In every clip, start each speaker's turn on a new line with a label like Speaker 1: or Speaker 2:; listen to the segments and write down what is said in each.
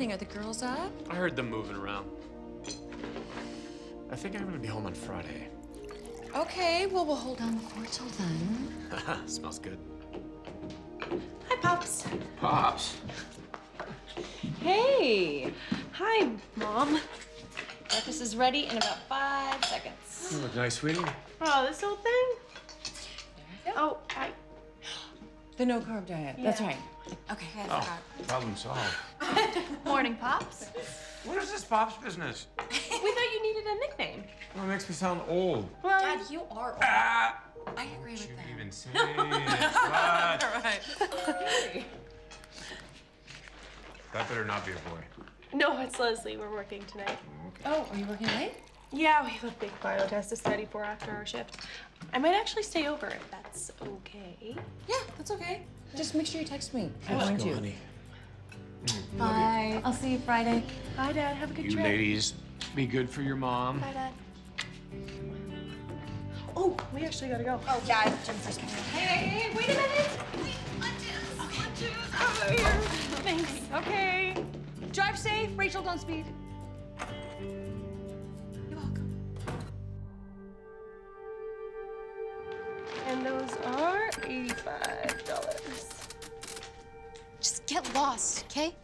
Speaker 1: morning. Are the girls up?
Speaker 2: I heard them moving around. I think I'm gonna be home on Friday.
Speaker 1: Okay, well, we'll hold down the fort till then.
Speaker 2: Smells good.
Speaker 1: Hi, Pops.
Speaker 2: Pops.
Speaker 1: Hey. Hi, Mom. Breakfast is ready in about 5 seconds.
Speaker 2: You look nice, sweetie.
Speaker 3: Oh, this whole thing? Oh,
Speaker 1: The no-carb diet.
Speaker 3: Yeah.
Speaker 1: That's right. Okay.
Speaker 2: Oh, problem solved.
Speaker 3: Morning, Pops.
Speaker 2: What is this Pops business?
Speaker 3: We thought you needed a nickname.
Speaker 2: Well, it makes me sound old.
Speaker 3: Well,
Speaker 1: Dad, you are old.
Speaker 2: Ah!
Speaker 1: I agree with
Speaker 2: Shouldn't
Speaker 1: that.
Speaker 2: even say it. What?
Speaker 1: All right.
Speaker 2: That better not be a boy.
Speaker 3: no, it's Leslie. We're working tonight.
Speaker 1: Oh, are you working late?
Speaker 3: Yeah, we have a big bio test to study for after our shift. I might actually stay over if that's okay.
Speaker 1: Yeah, that's okay. Just make sure you text me. I'm
Speaker 2: Let's
Speaker 1: going
Speaker 2: go,
Speaker 1: to.
Speaker 2: honey.
Speaker 1: Bye. I'll see you Friday.
Speaker 3: Bye, Dad. Have a good
Speaker 2: You
Speaker 3: trip.
Speaker 2: ladies, be good for your mom.
Speaker 3: Bye, Dad. Oh, we actually gotta go.
Speaker 1: Oh, yeah, Jim first.
Speaker 3: Hey, wait a minute. Okay. Thanks.
Speaker 1: Okay. Drive safe. Rachel, don't speed. You're welcome.
Speaker 3: And those are $85.
Speaker 4: Just get lost, okay?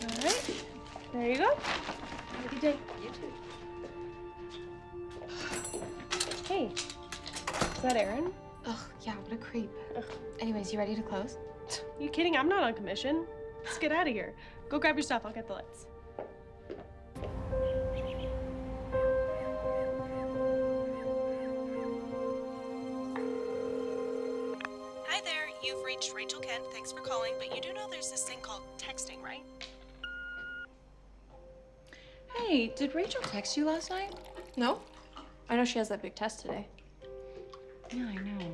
Speaker 3: All right. There you go. Have a good day.
Speaker 1: You too.
Speaker 3: Hey, is that Aaron?
Speaker 4: Ugh, yeah, what a creep. Anyways, you ready to close?
Speaker 3: You kidding? I'm not on commission. Let's get out of here. Go grab your stuff. I'll get the lights.
Speaker 5: Hi there, you've reached Rachel Kent. Thanks for calling, but you do know there's this thing called texting, right?
Speaker 1: Hey, did Rachel text you last night?
Speaker 3: No. I know she has that big test today.
Speaker 1: Yeah, I know.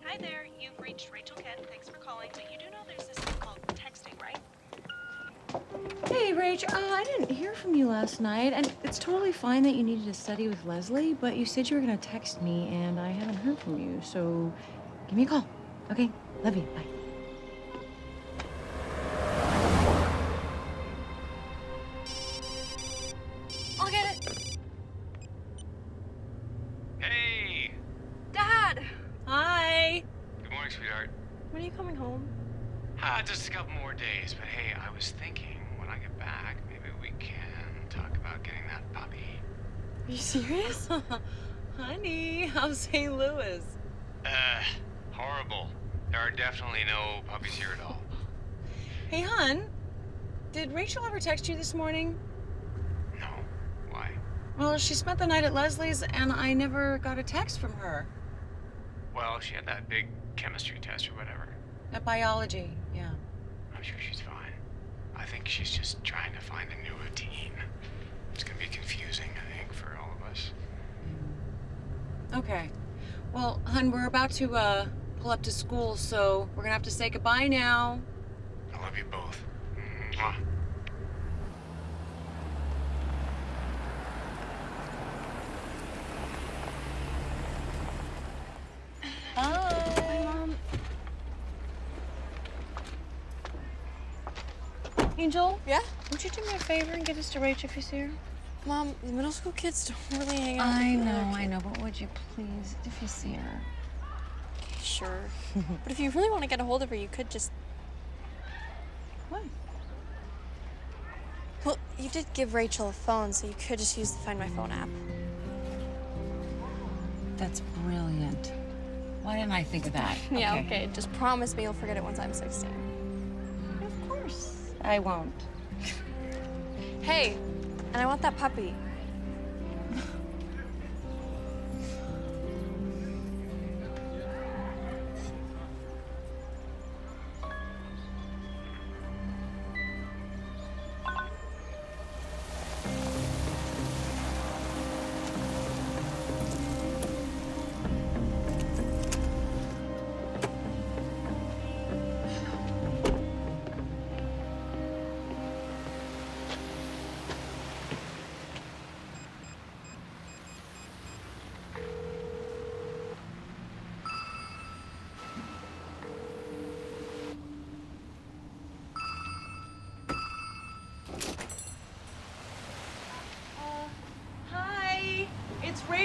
Speaker 5: Hi there, you've reached Rachel Kent. Thanks for calling, but you do know there's this thing called texting, right?
Speaker 1: Hey, Rach, I didn't hear from you last night, and it's totally fine that you needed to study with Leslie, but you said you were gonna text me, and I haven't heard from you, so give me a call. Okay? Love you. Bye.
Speaker 4: I'll get it.
Speaker 2: Hey!
Speaker 4: Dad!
Speaker 1: Hi.
Speaker 2: Good morning, sweetheart.
Speaker 3: When are you coming home?
Speaker 2: Just a couple more days, but hey, I was thinking when I get back, maybe we can talk about getting that puppy.
Speaker 3: Are you serious?
Speaker 1: Honey, how's St. Louis?
Speaker 2: Horrible. There are definitely no puppies here at all.
Speaker 1: Hey, hon, did Rachel ever text you this morning?
Speaker 2: No. Why?
Speaker 1: Well, she spent the night at Leslie's, and I never got a text from her.
Speaker 2: Well, she had that big chemistry test or whatever.
Speaker 1: At biology, yeah.
Speaker 2: I'm sure she's fine. I think she's just trying to find a new routine. It's gonna be confusing, I think, for all of us.
Speaker 1: Okay. Well, hun, we're about to pull up to school, so we're gonna have to say goodbye now.
Speaker 2: I love you both. Mwah.
Speaker 1: Bye.
Speaker 3: Mom.
Speaker 1: Angel?
Speaker 4: Yeah?
Speaker 1: Would you do me a favor and get us to Rach if you see her?
Speaker 4: Mom, the middle school kids don't really hang out.
Speaker 1: I know, but would you please, if you see her?
Speaker 4: Sure. But if you really want to get a hold of her, you could just...
Speaker 1: What?
Speaker 4: Well, you did give Rachel a phone, so you could just use the Find My Phone app.
Speaker 1: That's brilliant. Why didn't I think of that?
Speaker 4: Yeah, okay. Just promise me you'll forget it once I'm 16.
Speaker 1: Of course. I won't.
Speaker 4: Hey, and I want that puppy.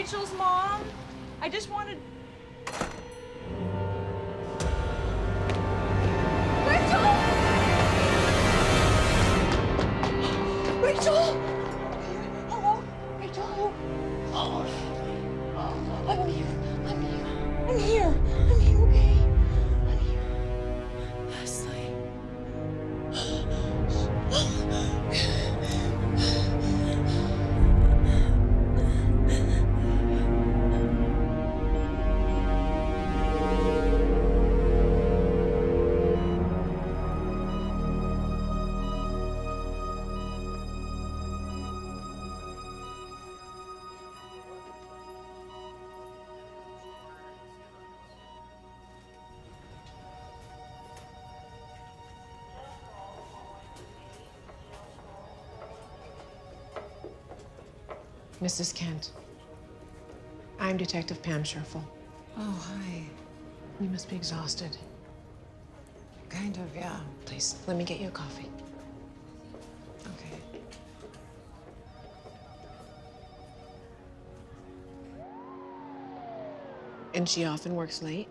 Speaker 1: Rachel's mom. I just wanted... Rachel! Rachel! Hello? Rachel? I'm here. I'm here. I'm here. I'm here, okay? I'm here. Leslie.
Speaker 6: Mrs. Kent, I'm Detective Pam Scherfel.
Speaker 7: Oh, hi.
Speaker 6: You must be exhausted.
Speaker 7: Kind of, yeah.
Speaker 6: Please, let me get you a coffee.
Speaker 7: Okay.
Speaker 6: And she often works late?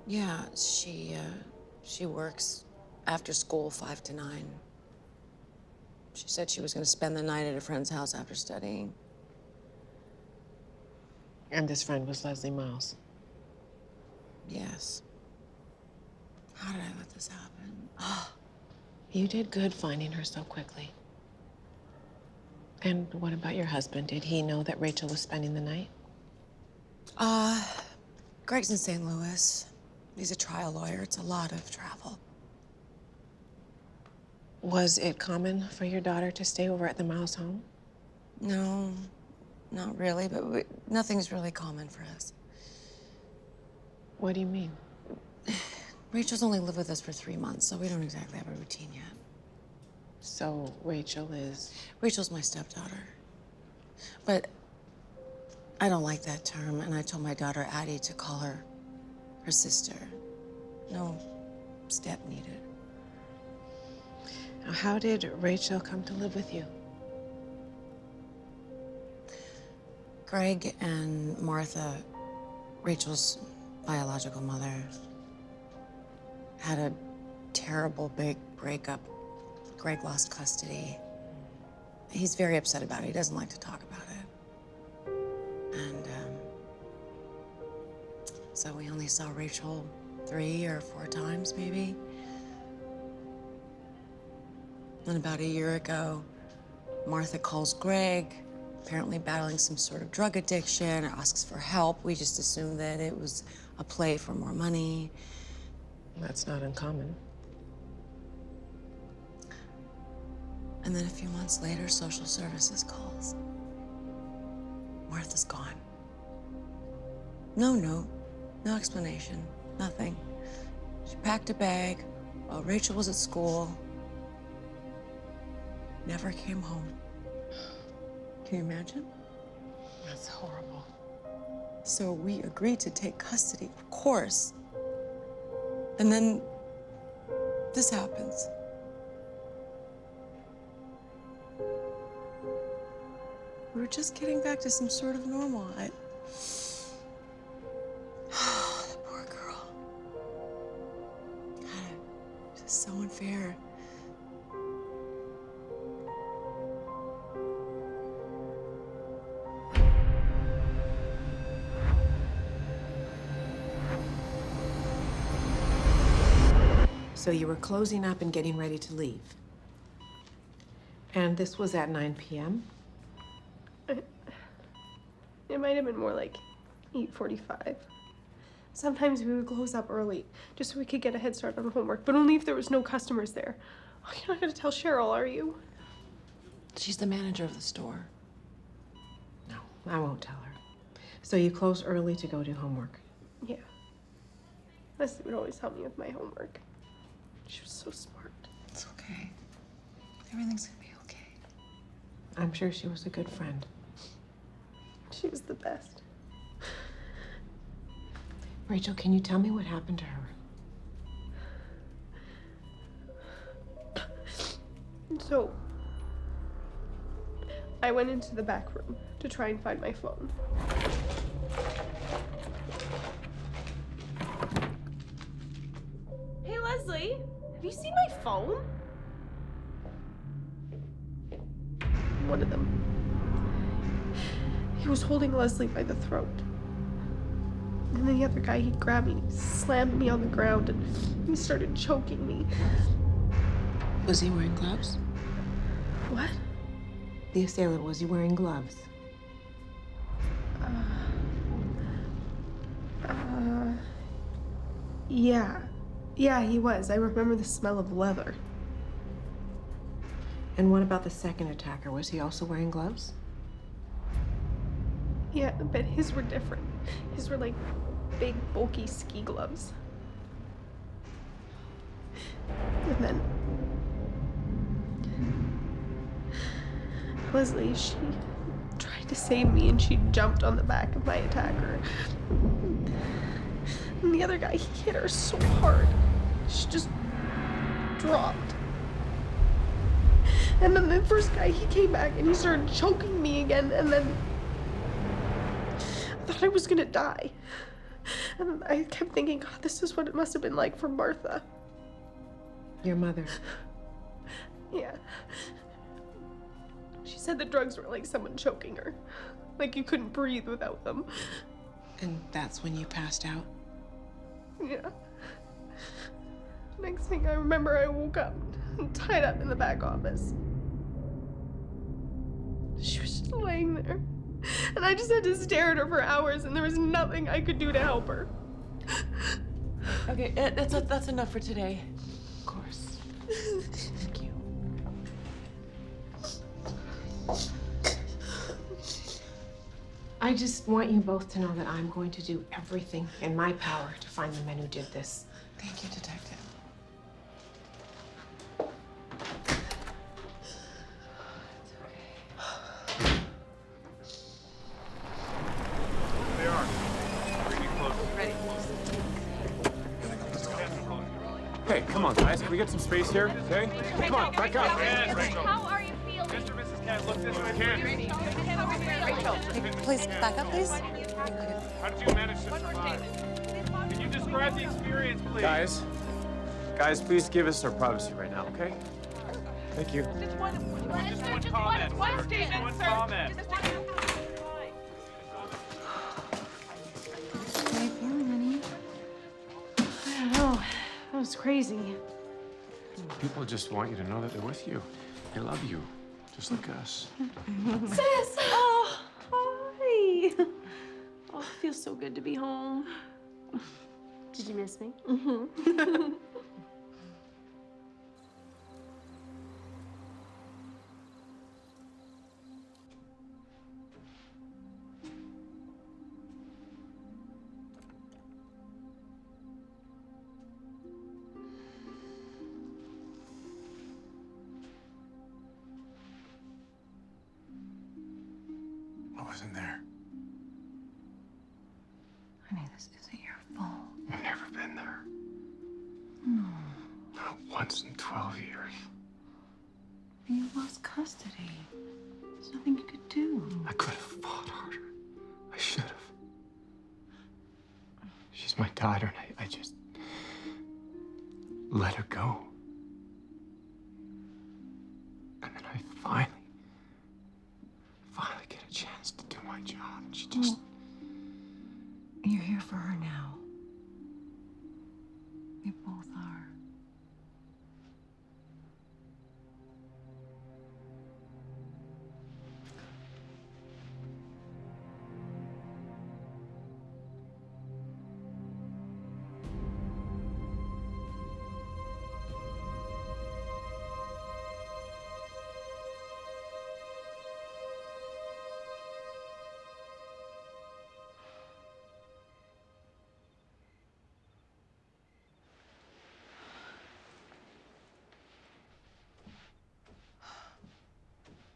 Speaker 7: Yeah, she works after school 5 to 9. She said she was going to spend the night at a friend's house after studying.
Speaker 6: And this friend was Leslie Miles.
Speaker 7: Yes. How did I let this happen?
Speaker 6: You did good finding her so quickly. And what about your husband? Did he know that Rachel was spending the night?
Speaker 7: Greg's in St. Louis. He's a trial lawyer. It's a lot of travel.
Speaker 6: Was it common for your daughter to stay over at the Miles home?
Speaker 7: No, not really, but nothing's really common for us.
Speaker 6: What do you mean?
Speaker 7: Rachel's only lived with us for 3 months, so we don't exactly have a routine yet.
Speaker 6: So Rachel is...
Speaker 7: Rachel's my stepdaughter. But I don't like that term, and I told my daughter Addie to call her her sister. No step needed.
Speaker 6: Now, how did Rachel come to live with you?
Speaker 7: Greg and Martha, Rachel's biological mother, had a terrible big breakup. Greg lost custody. He's very upset about it. He doesn't like to talk about it. And so we only saw Rachel 3 or 4 times, maybe. And about a year ago, Martha calls Greg, apparently battling some sort of drug addiction, or asks for help. We just assumed that it was a play for more money.
Speaker 6: That's not uncommon.
Speaker 7: And then a few months later, social services calls. Martha's gone. No note, no explanation, nothing. She packed a bag while Rachel was at school. Never came home. Can you imagine?
Speaker 6: That's horrible.
Speaker 7: So we agreed to take custody, of course. And then this happens. We were just getting back to some sort of normal. The poor girl. God, it's just so unfair.
Speaker 6: So you were closing up and getting ready to leave. And this was at 9 p.m.?
Speaker 3: It might have been more like 8:45. Sometimes we would close up early, just so we could get a head start on homework, but only if there was no customers there. Oh, you're not gonna tell Cheryl, are you?
Speaker 7: She's the manager of the store.
Speaker 6: No, I won't tell her. So you close early to go do homework?
Speaker 3: Yeah. Leslie would always help me with my homework. She was so smart.
Speaker 7: It's okay. Everything's gonna be okay.
Speaker 6: I'm sure she was a good friend.
Speaker 3: She was the best.
Speaker 6: Rachel, can you tell me what happened to her?
Speaker 3: So, I went into the back room to try and find my phone. Hey, Leslie, have you seen my phone? One of them. He was holding Leslie by the throat. And then the other guy, he grabbed me, slammed me on the ground, and he started choking me.
Speaker 6: Was he wearing gloves?
Speaker 3: What?
Speaker 6: The assailant, was he wearing gloves?
Speaker 3: Yeah. Yeah, he was. I remember the smell of leather.
Speaker 6: And what about the second attacker? Was he also wearing gloves?
Speaker 3: Yeah, but his were different. His were like big, bulky ski gloves. And then Leslie, she tried to save me and she jumped on the back of my attacker. And the other guy, he hit her so hard. She just dropped. And then the first guy, he came back and he started choking me again, and then I thought I was gonna die. And I kept thinking, God, this is what it must have been like for Martha.
Speaker 6: Your mother.
Speaker 3: Yeah. She said the drugs were like someone choking her. Like you couldn't breathe without them.
Speaker 6: And that's when you passed out?
Speaker 3: Yeah. Next thing I remember, I woke up tied up in the back office. She was just laying there. And I just had to stare at her for hours, and there was nothing I could do to help her.
Speaker 8: Okay, that's enough for today. Of course. Thank you.
Speaker 6: I just want you both to know that I'm going to do everything in my power to find the men who did this.
Speaker 7: Thank you, Detective.
Speaker 9: They are. Bring it closer. Ready.
Speaker 10: Hey, come on, guys. Can we get some space here? Okay? Come on, back up.
Speaker 9: Yes, Rachel.
Speaker 5: How are you feeling?
Speaker 9: Mr. and Mrs. Kent, look this way. Kent.
Speaker 7: Please back up, please.
Speaker 9: How did you manage to survive? Can you describe the experience, please?
Speaker 10: Guys, please give us our privacy right now, okay? Thank you.
Speaker 9: Just one comment, sir. Just one comment.
Speaker 1: How you feeling, honey? I don't know. That was crazy.
Speaker 2: People just want you to know that they're with you. They love you, just like us.
Speaker 3: Sis! Oh, hi! Oh, it feels so good to be home. Did you miss me? Mm-hmm.
Speaker 2: I wasn't there.
Speaker 1: Honey, this isn't your fault.
Speaker 2: I've never been there.
Speaker 1: No.
Speaker 2: Not once in 12 years.
Speaker 1: You lost custody. There's nothing you could do.
Speaker 2: I could have fought harder. I should have. She's my daughter, and I just let her go. And then I finally get a chance to do my job, and she just...
Speaker 1: You're here for her now. We both are.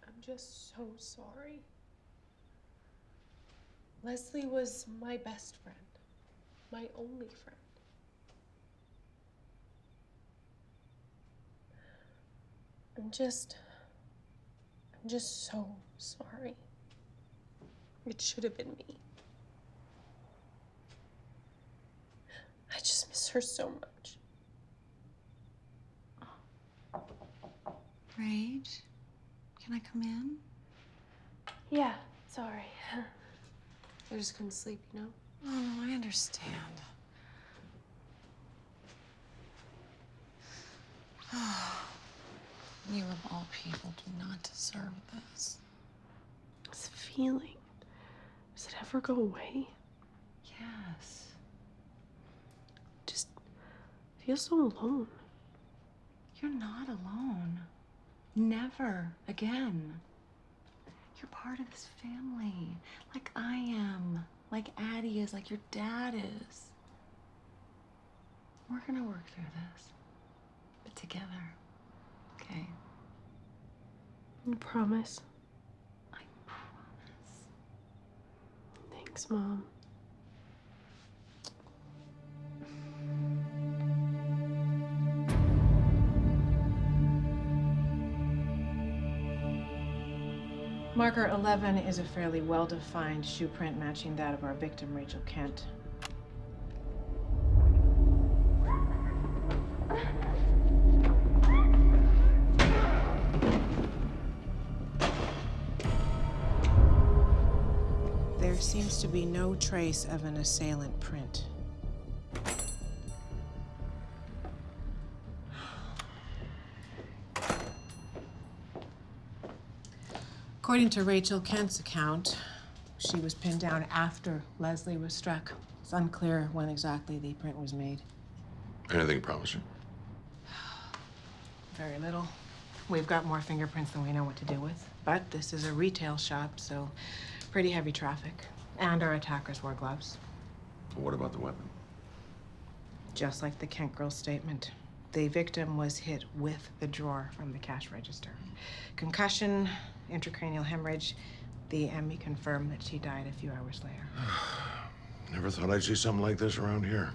Speaker 3: I'm just so sorry. Leslie was my best friend, my only friend. I'm I'm just so sorry. It should have been me. I just miss her so much.
Speaker 1: Rach, can I come in?
Speaker 3: Yeah, sorry. I just couldn't sleep, you know?
Speaker 7: Oh, I understand. You of all people do not deserve this.
Speaker 3: This feeling, does it ever go away?
Speaker 1: Yes.
Speaker 3: Just feel so alone.
Speaker 1: You're not alone. Never again. You're part of this family, like I am, like Addie is, like your dad is. We're gonna work through this, but together, okay?
Speaker 3: You promise?
Speaker 1: I promise.
Speaker 3: Thanks, Mom.
Speaker 6: Marker 11 is a fairly well-defined shoe print matching that of our victim, Rachel Kent. There seems to be no trace of an assailant print. According to Rachel Kent's account, she was pinned down after Leslie was struck. It's unclear when exactly the print was made.
Speaker 11: Anything promising?
Speaker 6: Very little. We've got more fingerprints than we know what to do with. But this is a retail shop, so pretty heavy traffic. And our attackers wore gloves.
Speaker 11: What about the weapon?
Speaker 6: Just like the Kent girl's statement, the victim was hit with the drawer from the cash register. Concussion, intracranial hemorrhage. The ME confirmed that she died a few hours later.
Speaker 11: Never thought I'd see something like this around here.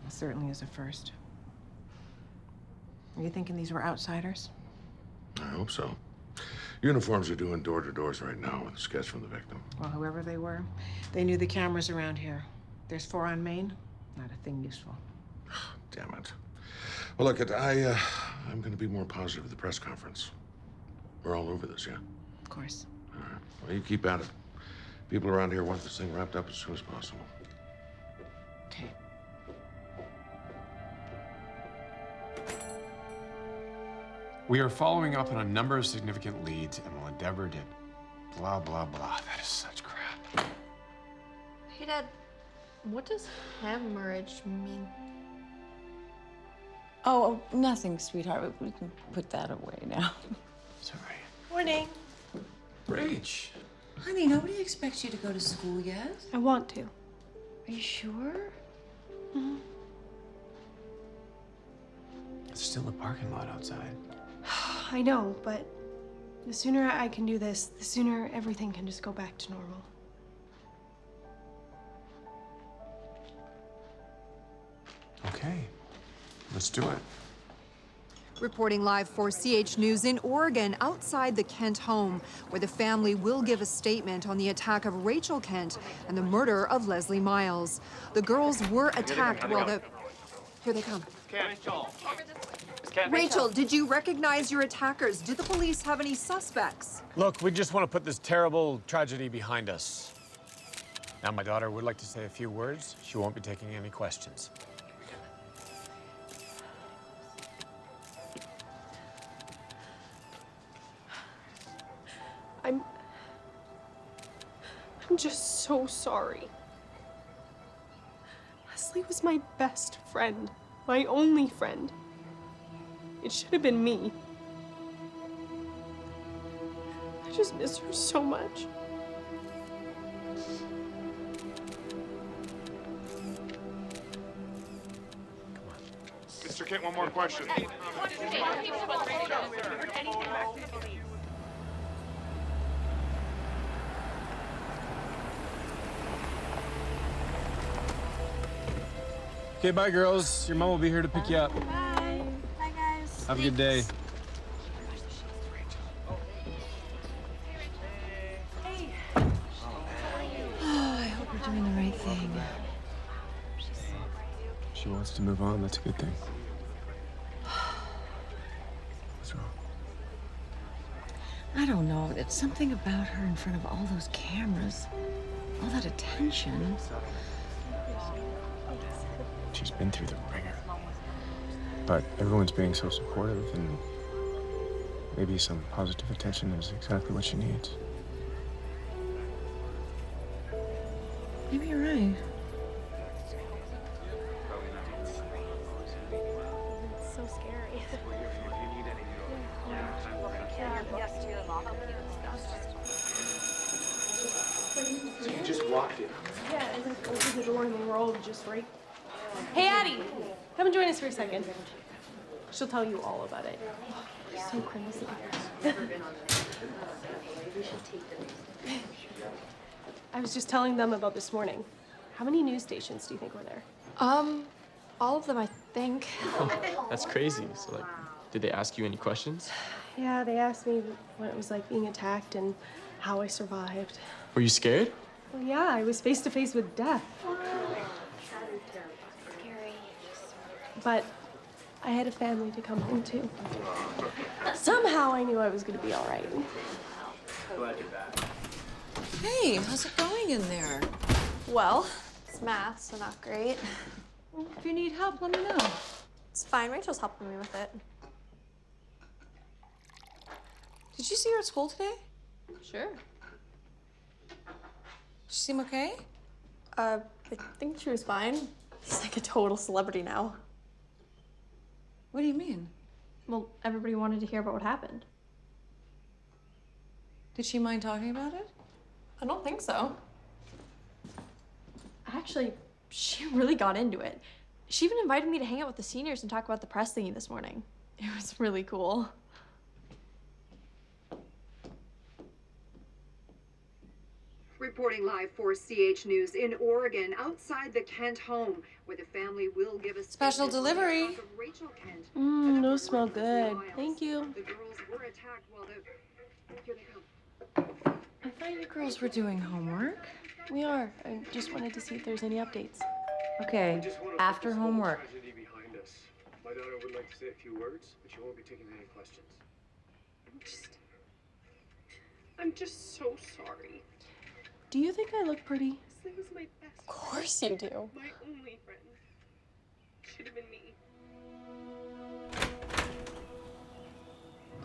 Speaker 6: It certainly is a first. Are you thinking these were outsiders?
Speaker 11: I hope so. Uniforms are doing door-to-doors right now with a sketch from the victim.
Speaker 6: Well, whoever they were, they knew the cameras around here. There's 4 on Main. Not a thing useful.
Speaker 11: Damn it. Well, look, I'm going to be more positive at the press conference. We're all over this, yeah?
Speaker 6: Of course.
Speaker 11: All right. Well, you keep at it. People around here want this thing wrapped up as soon as possible.
Speaker 6: Okay.
Speaker 2: We are following up on a number of significant leads and will endeavor to blah, blah, blah. That is such crap.
Speaker 4: Hey, Dad, what does hemorrhage mean?
Speaker 1: Oh, nothing, sweetheart. We can put that away now.
Speaker 2: Sorry.
Speaker 3: Morning.
Speaker 2: Rach.
Speaker 1: Honey, nobody expects you to go to school yet.
Speaker 3: I want to.
Speaker 1: Are you sure?
Speaker 3: Mm-hmm.
Speaker 2: It's still a parking lot outside.
Speaker 3: I know, but the sooner I can do this, the sooner everything can just go back to normal.
Speaker 2: Okay, let's do it.
Speaker 12: Reporting live for CH News in Oregon, outside the Kent home, where the family will give a statement on the attack of Rachel Kent and the murder of Leslie Miles. The girls were attacked while the... Here they come. Rachel, did you recognize your attackers? Do the police have any suspects?
Speaker 10: Look, we just want to put this terrible tragedy behind us. Now, my daughter would like to say a few words. She won't be taking any questions.
Speaker 3: I'm just so sorry. Leslie was my best friend, my only friend. It should have been me. I just miss her so much.
Speaker 9: Mr. Kent, one more question.
Speaker 10: Okay, bye, girls. Your mom will be here to pick you up.
Speaker 4: Bye. Bye, guys.
Speaker 10: Have a good day.
Speaker 1: everything.
Speaker 13: She wants to move on. That's a good thing. What's wrong?
Speaker 1: I don't know. It's something about her in front of all those cameras. All that attention.
Speaker 13: She's been through the ringer. But everyone's being so supportive, and maybe some positive attention is exactly what she needs.
Speaker 1: Maybe you're right.
Speaker 3: It's so scary.
Speaker 13: So you just walked in?
Speaker 3: Yeah, and then opened the door and they were all just right. Hey, Addie, come and join us for a second. She'll tell you all about it. So crazy. I was just telling them about this morning. How many news stations do you think were there?
Speaker 4: All of them, I think.
Speaker 13: That's crazy. So, like, did they ask you any questions?
Speaker 3: Yeah, they asked me what it was like being attacked and how I survived.
Speaker 13: Were you scared?
Speaker 3: Well, yeah, I was face to face with death. But I had a family to come home to. Somehow I knew I was gonna be all right.
Speaker 13: Glad you're back.
Speaker 1: Hey, how's it going in there?
Speaker 4: Well, it's math, so not great.
Speaker 1: If you need help, let me know.
Speaker 4: It's fine. Rachel's helping me with it.
Speaker 1: Did you see her at school today?
Speaker 4: Sure.
Speaker 1: She seem okay?
Speaker 4: I think she was fine. He's like a total celebrity now.
Speaker 1: What do you mean?
Speaker 4: Well, everybody wanted to hear about what happened.
Speaker 1: Did she mind talking about it?
Speaker 4: I don't think so. Actually, she really got into it. She even invited me to hang out with the seniors and talk about the press thingy this morning. It was really cool.
Speaker 12: Reporting live for CH News in Oregon, outside the Kent home, where the family will give a
Speaker 1: Special
Speaker 12: statement on
Speaker 1: delivery.
Speaker 12: behalf of Rachel Kent. And the
Speaker 3: Those
Speaker 12: murder
Speaker 3: smell
Speaker 12: of Leslie
Speaker 3: good.
Speaker 12: Miles.
Speaker 3: Thank you.
Speaker 12: The girls were attacked while here they come.
Speaker 1: I thought you girls were doing homework.
Speaker 3: We are. I just wanted to see if there's any updates.
Speaker 1: Okay, after homework.
Speaker 13: Tragedy behind us. My daughter would like to say a few words, but she won't be taking any questions.
Speaker 3: I'm just so sorry. Do you think I look pretty? This was my best.
Speaker 4: Of course you do.
Speaker 3: My only friend. Should have been me.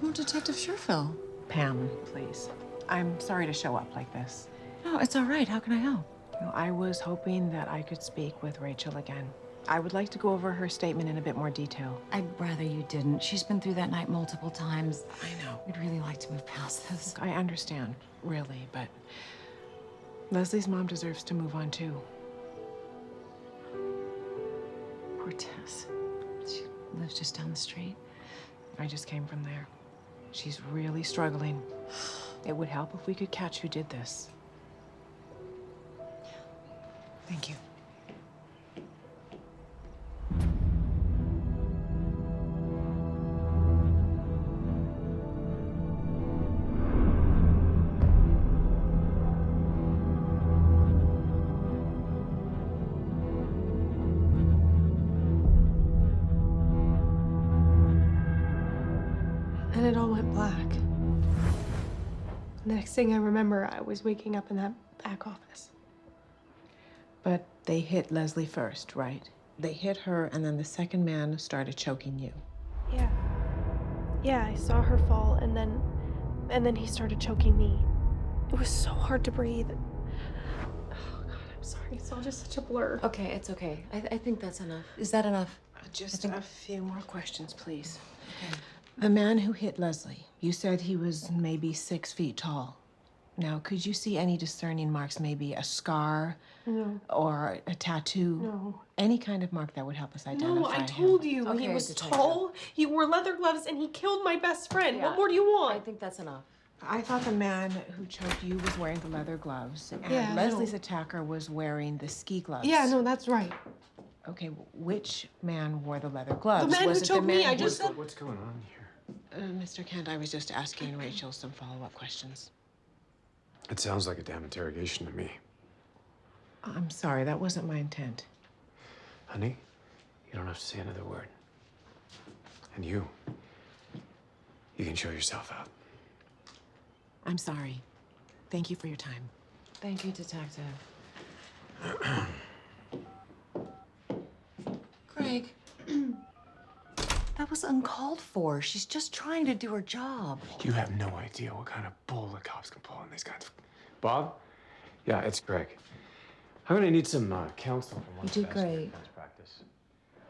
Speaker 1: Oh, Detective Sherfill.
Speaker 6: Pam, please. I'm sorry to show up like this.
Speaker 1: No, it's all right. How can I help?
Speaker 6: You know, I was hoping that I could speak with Rachel again. I would like to go over her statement in a bit more detail.
Speaker 1: I'd rather you didn't. She's been through that night multiple times.
Speaker 6: I know.
Speaker 1: We'd really like to move past this.
Speaker 6: I understand, really, but Leslie's mom deserves to move on too.
Speaker 1: Poor Tess. She lives just down the street.
Speaker 6: I just came from there. She's really struggling. It would help if we could catch who did this. Thank you.
Speaker 3: And it all went black. The next thing I remember, I was waking up in that back office.
Speaker 6: But they hit Leslie first, right? They hit her, and then the second man started choking you.
Speaker 3: Yeah. Yeah, I saw her fall, and then he started choking me. It was so hard to breathe. Oh, God, I'm sorry. It's all just such a blur.
Speaker 1: Okay, it's okay. I think that's enough. Is that enough?
Speaker 6: Just a few more questions, please. Okay. The man who hit Leslie, you said he was maybe 6 feet tall. Now, could you see any discerning marks, maybe a scar?
Speaker 3: No.
Speaker 6: Or a tattoo?
Speaker 3: No.
Speaker 6: Any kind of mark that would help us identify him?
Speaker 3: No, I told you.
Speaker 1: Okay,
Speaker 3: he was
Speaker 1: detective.
Speaker 3: tall, he wore leather gloves, and he killed my best friend.
Speaker 1: Yeah.
Speaker 3: What more do you want?
Speaker 1: I think that's enough.
Speaker 6: I thought the man who choked you was wearing the leather gloves, and
Speaker 3: Yeah,
Speaker 6: Leslie's
Speaker 3: no.
Speaker 6: attacker was wearing the ski gloves.
Speaker 3: Yeah, no, that's right.
Speaker 6: Okay, which man wore the leather gloves?
Speaker 3: The man
Speaker 6: was
Speaker 3: who
Speaker 6: it
Speaker 3: choked
Speaker 6: the
Speaker 3: me,
Speaker 6: man
Speaker 3: I
Speaker 6: who-
Speaker 3: just said...
Speaker 13: What's going on here?
Speaker 6: Mr. Kent, I was just asking Rachel some follow-up questions.
Speaker 10: It sounds like a damn interrogation to me.
Speaker 6: I'm sorry, that wasn't my intent.
Speaker 10: Honey, you don't have to say another word. And you can show yourself out.
Speaker 6: I'm sorry. Thank you for your time.
Speaker 7: Thank you, Detective.
Speaker 1: Greg, that was uncalled for. She's just trying to do her job.
Speaker 10: You have no idea what kind of bull the cops can pull on these kinds of... Bob? Yeah, it's Greg. I'm gonna need some counsel from one
Speaker 1: You did
Speaker 10: of the best
Speaker 1: great.
Speaker 10: defense practice.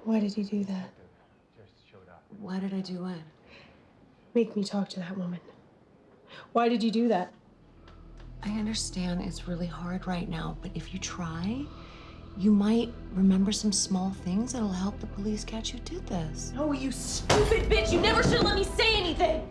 Speaker 3: Why did you do that?
Speaker 10: Just showed up.
Speaker 1: Why did I do what?
Speaker 3: Make me talk to that woman. Why did you do that?
Speaker 1: I understand it's really hard right now, but if you try, you might remember some small things that'll help the police catch who did this.
Speaker 4: Oh, you stupid bitch! You never should have let me say anything!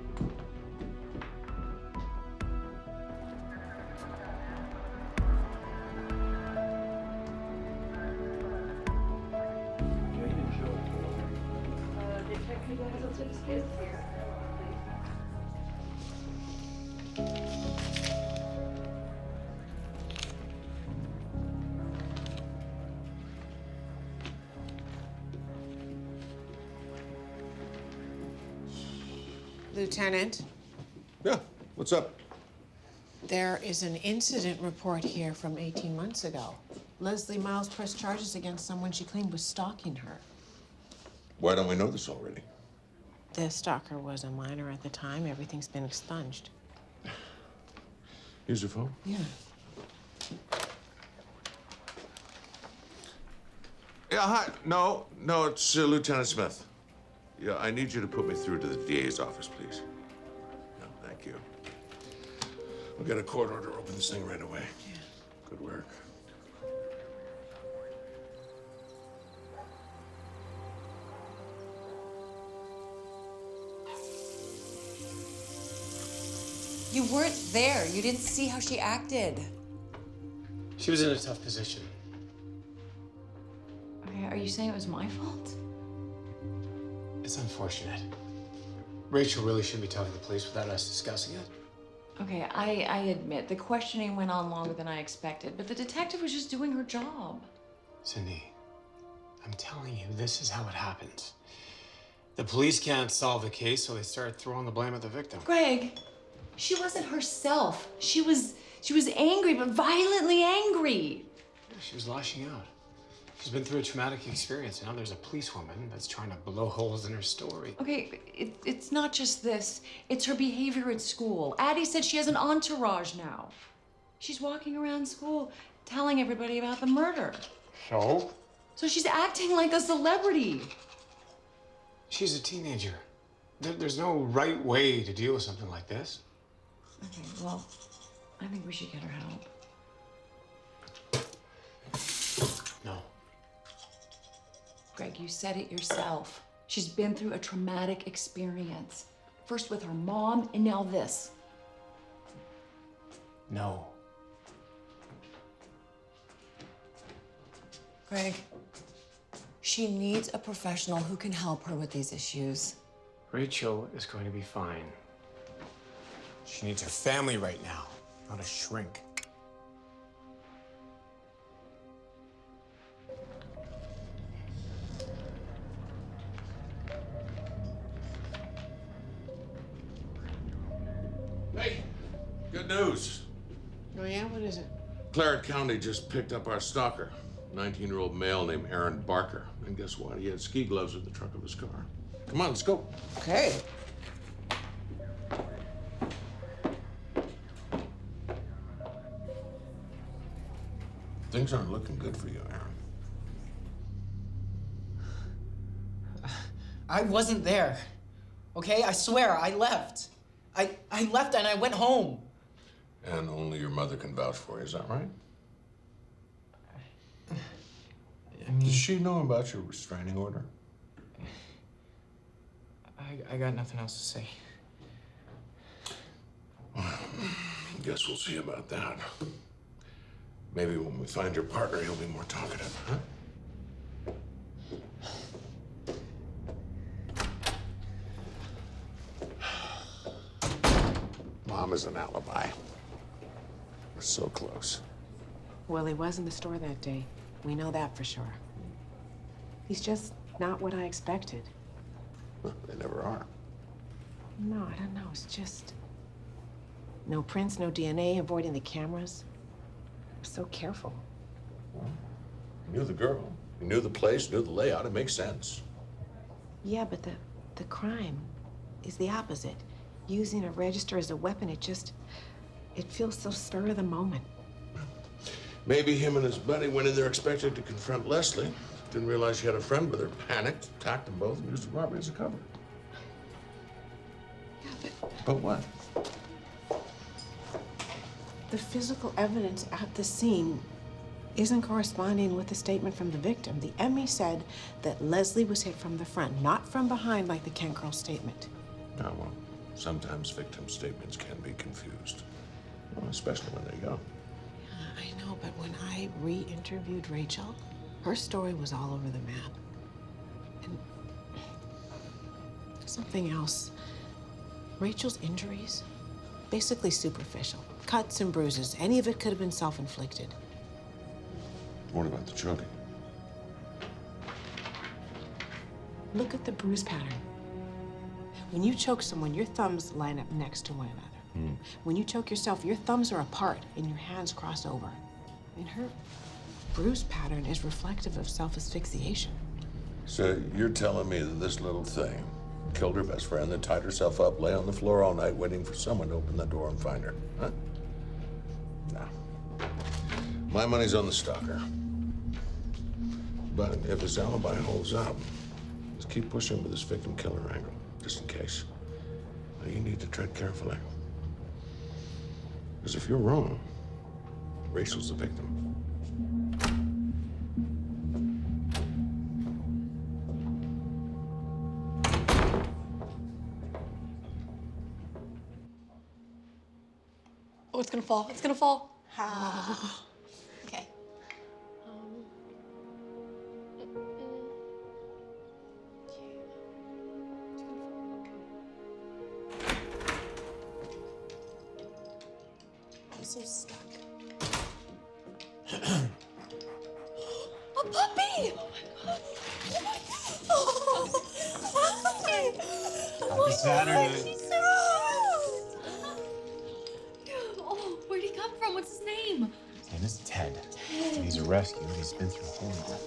Speaker 6: Lieutenant,
Speaker 11: Yeah, what's up?
Speaker 6: there is an incident report here from 18 months ago. Leslie Miles pressed charges against someone she claimed was stalking her.
Speaker 11: Why don't we know this already?
Speaker 6: The stalker was a minor at the time. Everything's been expunged.
Speaker 11: Use your phone?
Speaker 6: Yeah.
Speaker 11: Yeah, hi. No, it's Lieutenant Smith. Yeah, I need you to put me through to the DA's office, please. No, thank you. We'll get a court order. Open this thing right away.
Speaker 6: Yeah.
Speaker 11: Good work.
Speaker 7: You weren't there. You didn't see how she acted.
Speaker 10: She was in a tough position.
Speaker 1: Okay, are you saying it was my fault?
Speaker 10: It's unfortunate. Rachel really shouldn't be telling the police without us discussing it.
Speaker 1: Okay, I admit the questioning went on longer than I expected, but the detective was just doing her job.
Speaker 10: Cindy, I'm telling you, this is how it happens. The police can't solve the case, so they start throwing the blame at the victim.
Speaker 1: Greg, she wasn't herself. She was angry, but violently angry.
Speaker 10: She was lashing out. She's been through a traumatic experience, and now there's a policewoman that's trying to blow holes in her story.
Speaker 1: Okay, it's not just this. It's her behavior at school. Addie said she has an entourage now. She's walking around school telling everybody about the murder.
Speaker 10: So?
Speaker 1: So she's acting like a celebrity.
Speaker 10: She's a teenager. There's no right way to deal with something like this.
Speaker 1: Okay, well, I think we should get her help.
Speaker 10: No.
Speaker 1: Greg, you said it yourself. She's been through a traumatic experience. First with her mom, and now this.
Speaker 10: No.
Speaker 7: Greg, she needs a professional who can help her with these issues.
Speaker 10: Rachel is going to be fine. She needs her family right now, not a shrink.
Speaker 11: Hey, good news.
Speaker 6: Oh, yeah? What is it?
Speaker 11: Clarett County just picked up our stalker, 19-year-old male named Aaron Barker. And guess what? He had ski gloves in the trunk of his car. Come on, let's go.
Speaker 6: Okay.
Speaker 11: Things aren't looking good for you, Aaron.
Speaker 14: I wasn't there. Okay? I swear, I left. I left and I went home.
Speaker 11: And only your mother can vouch for you, is that right? Does she know about your restraining order?
Speaker 14: I got nothing else to say.
Speaker 11: Guess we'll see about that. Maybe when we find your partner, he'll be more talkative, huh? Mom is an alibi. We're so close.
Speaker 6: Well, he was in the store that day. We know that for sure. He's just not what I expected.
Speaker 11: They never are.
Speaker 6: No, I don't know. It's just no prints, no DNA, avoiding the cameras. I'm so careful.
Speaker 11: Well, you knew the girl. You knew the place, knew the layout. It makes sense.
Speaker 6: Yeah, but the crime is the opposite. Using a register as a weapon, it feels so spur of the moment.
Speaker 11: Maybe him and his buddy went in there expecting to confront Leslie. Didn't realize she had a friend with her. Panicked, attacked them both, and used the robbery as a cover.
Speaker 6: Yeah,
Speaker 11: But what?
Speaker 6: the physical evidence at the scene isn't corresponding with the statement from the victim. The ME said that Leslie was hit from the front, not from behind like the Kent girl statement.
Speaker 11: Oh, well, sometimes victim statements can be confused, well, especially when they're young.
Speaker 6: Yeah, I know, but when I re-interviewed Rachel, her story was all over the map. And something else. Rachel's injuries, basically superficial. Cuts and bruises. Any of it could have been self-inflicted.
Speaker 11: What about the choking?
Speaker 6: Look at the bruise pattern. When you choke someone, your thumbs line up next to one another. When you choke yourself, your thumbs are apart and your hands cross over. And her bruise pattern is reflective of self-asphyxiation.
Speaker 11: So you're telling me that this little thing killed her best friend, then tied herself up, lay on the floor all night waiting for someone to open the door and find her, huh? No. My money's on the stalker. But if his alibi holds up, let's keep pushing with this victim-killer angle, just in case. Now, you need to tread carefully. Because if you're wrong, Rachel's the victim.
Speaker 4: Oh, it's gonna fall. It's gonna fall. Okay. I'm so stuck. A puppy! Oh my God!
Speaker 10: Happy Saturday.
Speaker 4: She's so Oh, where'd he come from? What's his name?
Speaker 10: His name is Ted. He's a rescue. He's been through a whole lot.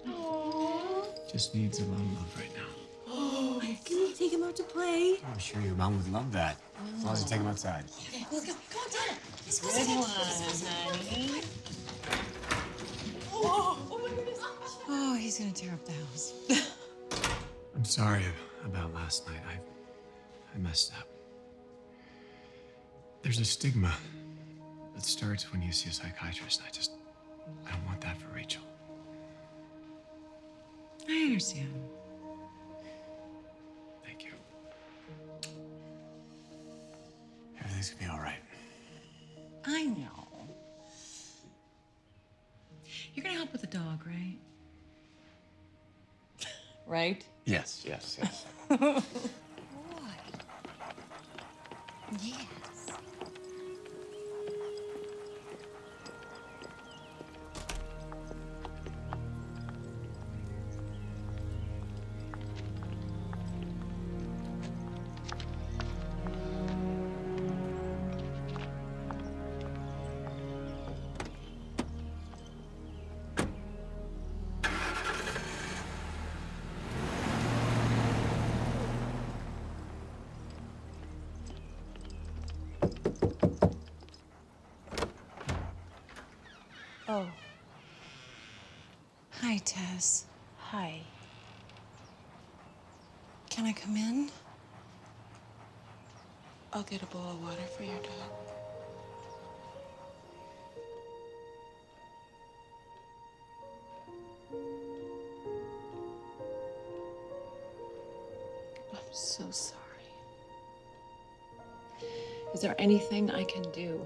Speaker 4: Aww.
Speaker 10: Just needs a lot of love right now.
Speaker 4: Oh, can you take him out to play?
Speaker 10: I'm sure your mom would love that. As long as you take him outside.
Speaker 4: Okay, let's go. Come on, Dad. Let's go.
Speaker 1: Good one, honey.
Speaker 4: Oh my goodness.
Speaker 1: Oh, he's gonna tear up the house.
Speaker 10: I'm sorry about last night. I messed up. There's a stigma that starts when you see a psychiatrist. I don't want that for Rachel.
Speaker 1: I understand.
Speaker 10: Thank you. Everything's gonna be all right.
Speaker 1: I know. You're gonna help with the dog, right? Right?
Speaker 10: Yes.
Speaker 1: What? Yes.
Speaker 7: Oh. Hi, Tess.
Speaker 6: Hi.
Speaker 7: Can I come in? I'll get a bowl of water for your dog.
Speaker 1: I'm so sorry. Is there anything I can do?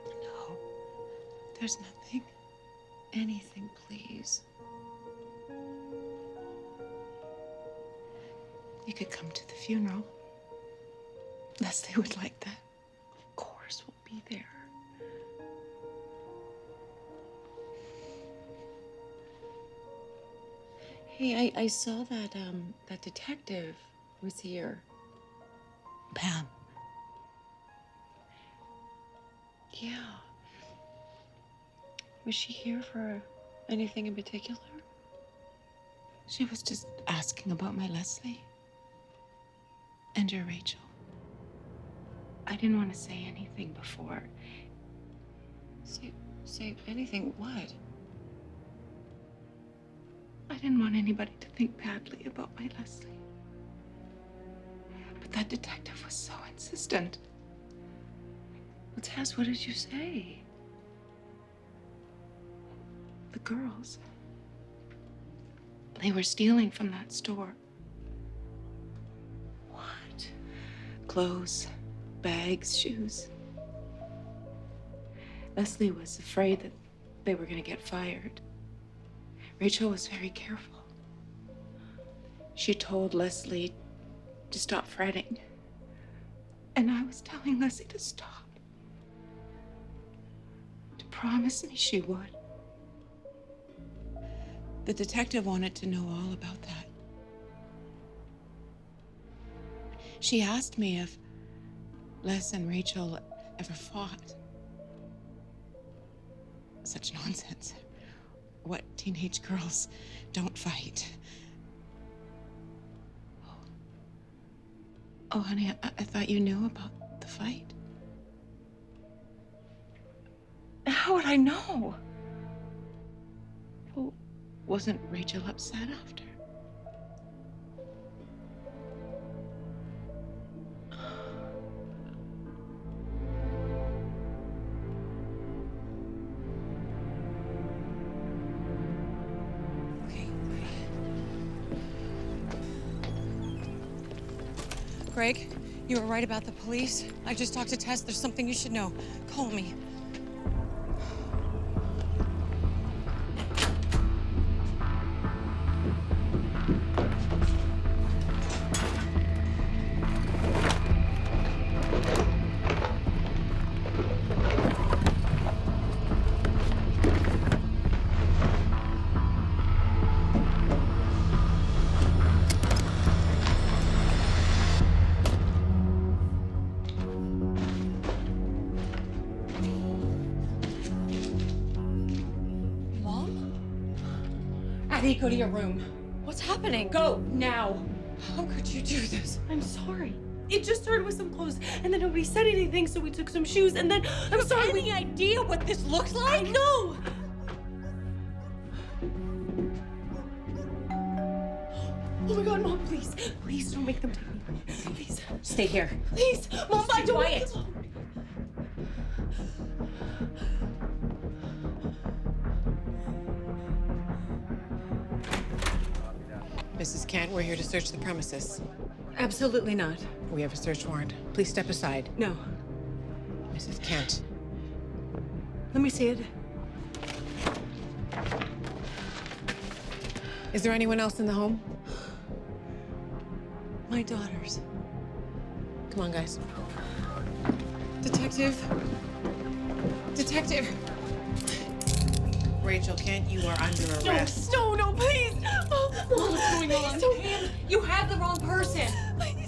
Speaker 7: No, there's nothing.
Speaker 1: Anything, please.
Speaker 7: You could come to the funeral. Leslie would like that.
Speaker 1: Of course, we'll be there. Hey, I saw that detective was here.
Speaker 7: Pam.
Speaker 1: Yeah. Was she here for anything in particular?
Speaker 7: She was just asking about my Leslie. And your Rachel.
Speaker 1: I didn't want to say anything before. Say anything? What? I didn't want anybody to think badly about my Leslie. But that detective was so insistent. Well, Tess, what did you say? The girls. They were stealing from that store. What? Clothes, bags, shoes. Leslie was afraid that they were going to get fired. Rachel was very careful. She told Leslie to stop fretting. And I was telling Leslie to stop. To promise me she would.
Speaker 7: The detective wanted to know all about that. She asked me if Les and Rachel ever fought. Such nonsense. What teenage girls don't fight?
Speaker 1: Oh, honey, I thought you knew about the fight. How would I know? Well, wasn't Rachel upset after?
Speaker 15: Greg, you were right about the police. I just talked to Tess. There's something you should know. Call me. Addie, go to your room.
Speaker 3: What's happening?
Speaker 15: Go, now. How could you do this?
Speaker 3: I'm sorry. It just started with some clothes, and then nobody said anything, so we took some shoes, and then I'm sorry.
Speaker 15: Any idea what this looks like?
Speaker 3: I know. Oh my God, Mom, please, please don't make them take me. Please.
Speaker 15: Stay here.
Speaker 3: Please, Mom, I don't.
Speaker 15: Quiet.
Speaker 6: Mrs. Kent, we're here to search the premises.
Speaker 15: Absolutely not.
Speaker 6: We have a search warrant. Please step aside.
Speaker 15: No.
Speaker 6: Mrs. Kent.
Speaker 15: Let me see it.
Speaker 6: Is there anyone else in the home?
Speaker 15: My daughters.
Speaker 6: Come on, guys.
Speaker 15: Detective. Detective.
Speaker 6: Rachel Kent, you are under arrest.
Speaker 3: No, please. Oh,
Speaker 15: What's going on?
Speaker 3: Pam,
Speaker 15: you have the wrong person.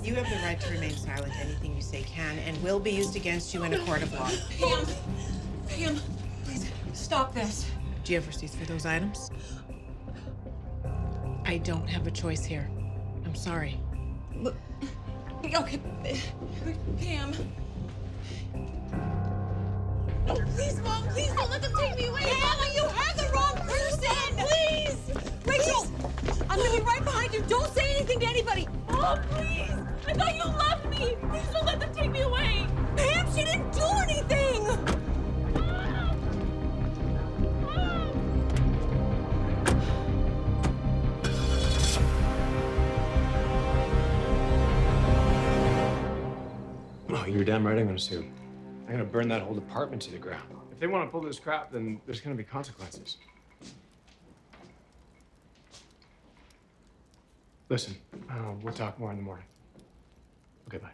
Speaker 6: You have the right to remain silent. Anything you say can and will be used against you in a court of law.
Speaker 15: Pam, please stop this.
Speaker 6: Do you have receipts for those items? I don't have a choice here. I'm sorry.
Speaker 15: Look, okay, Pam.
Speaker 3: no, please, Mom, please don't let them take me away.
Speaker 15: Pam, you have the wrong person. Please, Rachel, I'm gonna be right behind you. Don't say anything to anybody.
Speaker 3: Mom, please. I thought you loved me. Please don't let them take me away.
Speaker 15: Pam, she didn't do anything.
Speaker 13: Oh, you're damn right I'm gonna sue. I'm gonna burn that whole department to the ground. If they want to pull this crap, then there's gonna be consequences. Listen, we'll talk more in the morning. Okay, bye.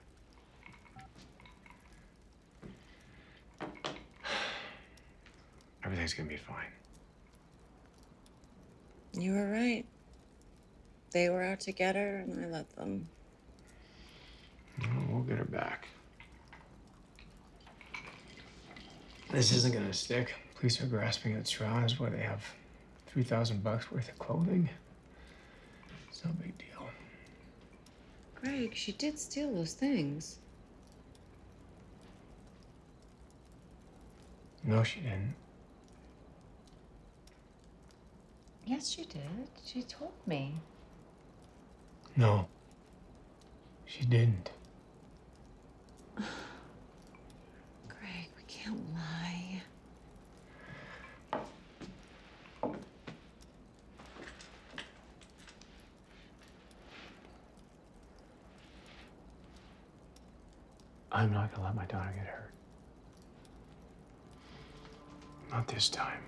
Speaker 2: Everything's gonna be fine.
Speaker 15: You were right.
Speaker 7: They were out to get her, and I let them.
Speaker 10: We'll get her back. This isn't gonna stick. Police are grasping at straws. Why, they have $3,000 worth of clothing. It's no big deal.
Speaker 7: Greg, she did steal those things.
Speaker 10: No, she didn't.
Speaker 1: Yes, she did. She told me.
Speaker 10: No, she didn't.
Speaker 1: Greg, we can't lie.
Speaker 10: I'm not gonna let my daughter get hurt. Not this time.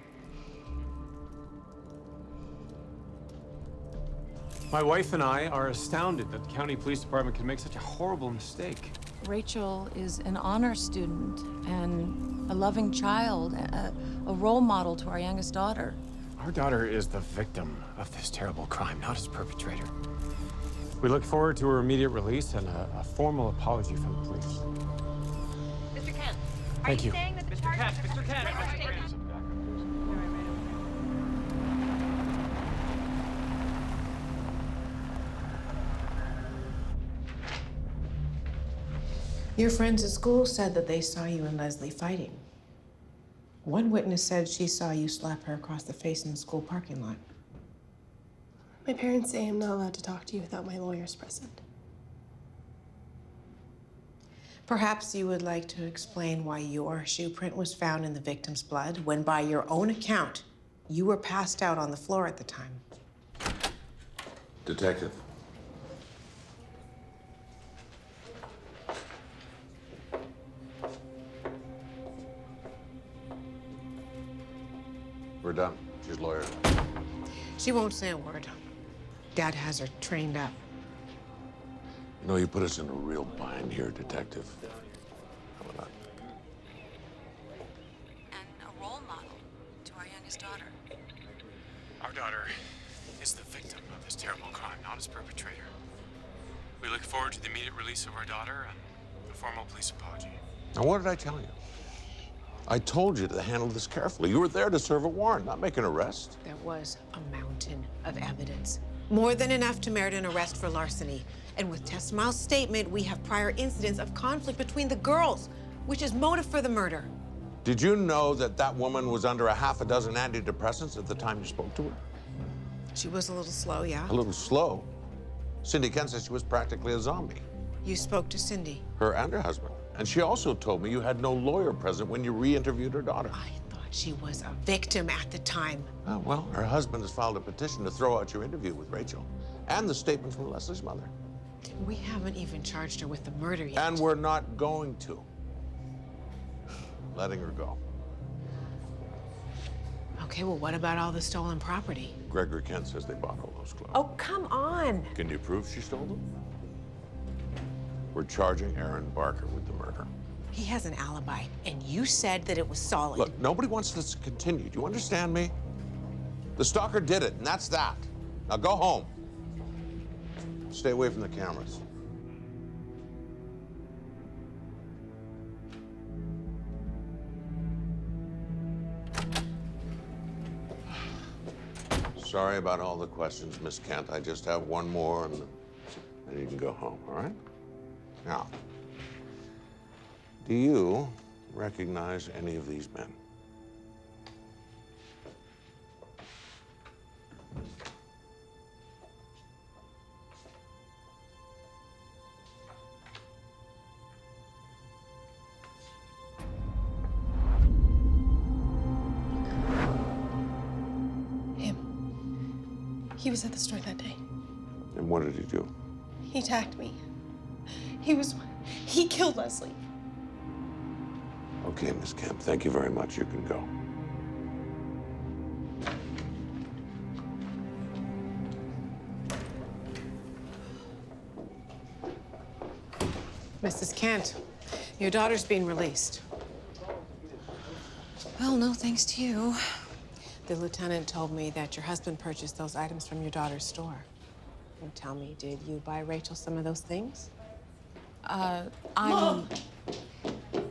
Speaker 10: My wife and I are astounded that the county police department can make such a horrible mistake.
Speaker 1: Rachel is an honor student and a loving child, a role model to our youngest daughter.
Speaker 10: Our daughter is the victim of this terrible crime, not its perpetrator. We look forward to her immediate release and a formal apology from the police.
Speaker 15: Mr. Kent,
Speaker 10: Thank you.
Speaker 15: saying that the
Speaker 9: Mr. Kent, Mr. Kent!
Speaker 6: Your friends at school said that they saw you and Leslie fighting. One witness said she saw you slap her across the face in the school parking lot.
Speaker 3: My parents say I'm not allowed to talk to you without my lawyers present.
Speaker 6: Perhaps you would like to explain why your shoe print was found in the victim's blood when, by your own account, you were passed out on the floor at the time.
Speaker 11: Detective. We're done. She's lawyer.
Speaker 6: She won't say a word. Dad has her trained up.
Speaker 11: You know, you put us in a real bind here, Detective. How about that?
Speaker 1: And a role model to our youngest daughter.
Speaker 10: Our daughter is the victim of this terrible crime, not its perpetrator. We look forward to the immediate release of our daughter and a formal police apology.
Speaker 11: Now, what did I tell you? I told you to handle this carefully. You were there to serve a warrant, not make an arrest.
Speaker 6: There was a mountain of evidence. More than enough to merit an arrest for larceny. And with Tess Miles' statement, we have prior incidents of conflict between the girls, which is motive for the murder.
Speaker 11: Did you know that that woman was under a half a dozen antidepressants at the time you spoke to her?
Speaker 6: She was a little slow, yeah?
Speaker 11: A little slow. Cindy Kent said she was practically a zombie.
Speaker 6: You spoke to Cindy?
Speaker 11: Her and her husband. And she also told me you had no lawyer present when you re-interviewed her daughter.
Speaker 6: I thought she was a victim at the time.
Speaker 11: Oh, well, her husband has filed a petition to throw out your interview with Rachel and the statements from Leslie's mother.
Speaker 6: We haven't even charged her with the murder yet.
Speaker 11: And we're not going to. Letting her go.
Speaker 6: Okay, well, what about all the stolen property?
Speaker 11: Gregory Kent says they bought all those clothes.
Speaker 6: Oh, come on.
Speaker 11: Can you prove she stole them? We're charging Aaron Barker with the murder.
Speaker 6: He has an alibi, and you said that it was solid.
Speaker 11: Look, nobody wants this to continue. Do you understand me? The stalker did it, and that's that. Now go home. Stay away from the cameras. Sorry about all the questions, Miss Kent. I just have one more, and then you can go home, all right? Now, do you recognize any of these men?
Speaker 3: He was at the store that day.
Speaker 11: And what did he do?
Speaker 3: He attacked me. He killed Leslie.
Speaker 11: Okay, Miss Kemp, thank you very much. You can go.
Speaker 6: Mrs. Kent, your daughter's being released.
Speaker 1: Well, no thanks to you.
Speaker 6: The lieutenant told me that your husband purchased those items from your daughter's store. And tell me, did you buy Rachel some of those things?
Speaker 7: I'm...
Speaker 6: Mom!
Speaker 7: Hi,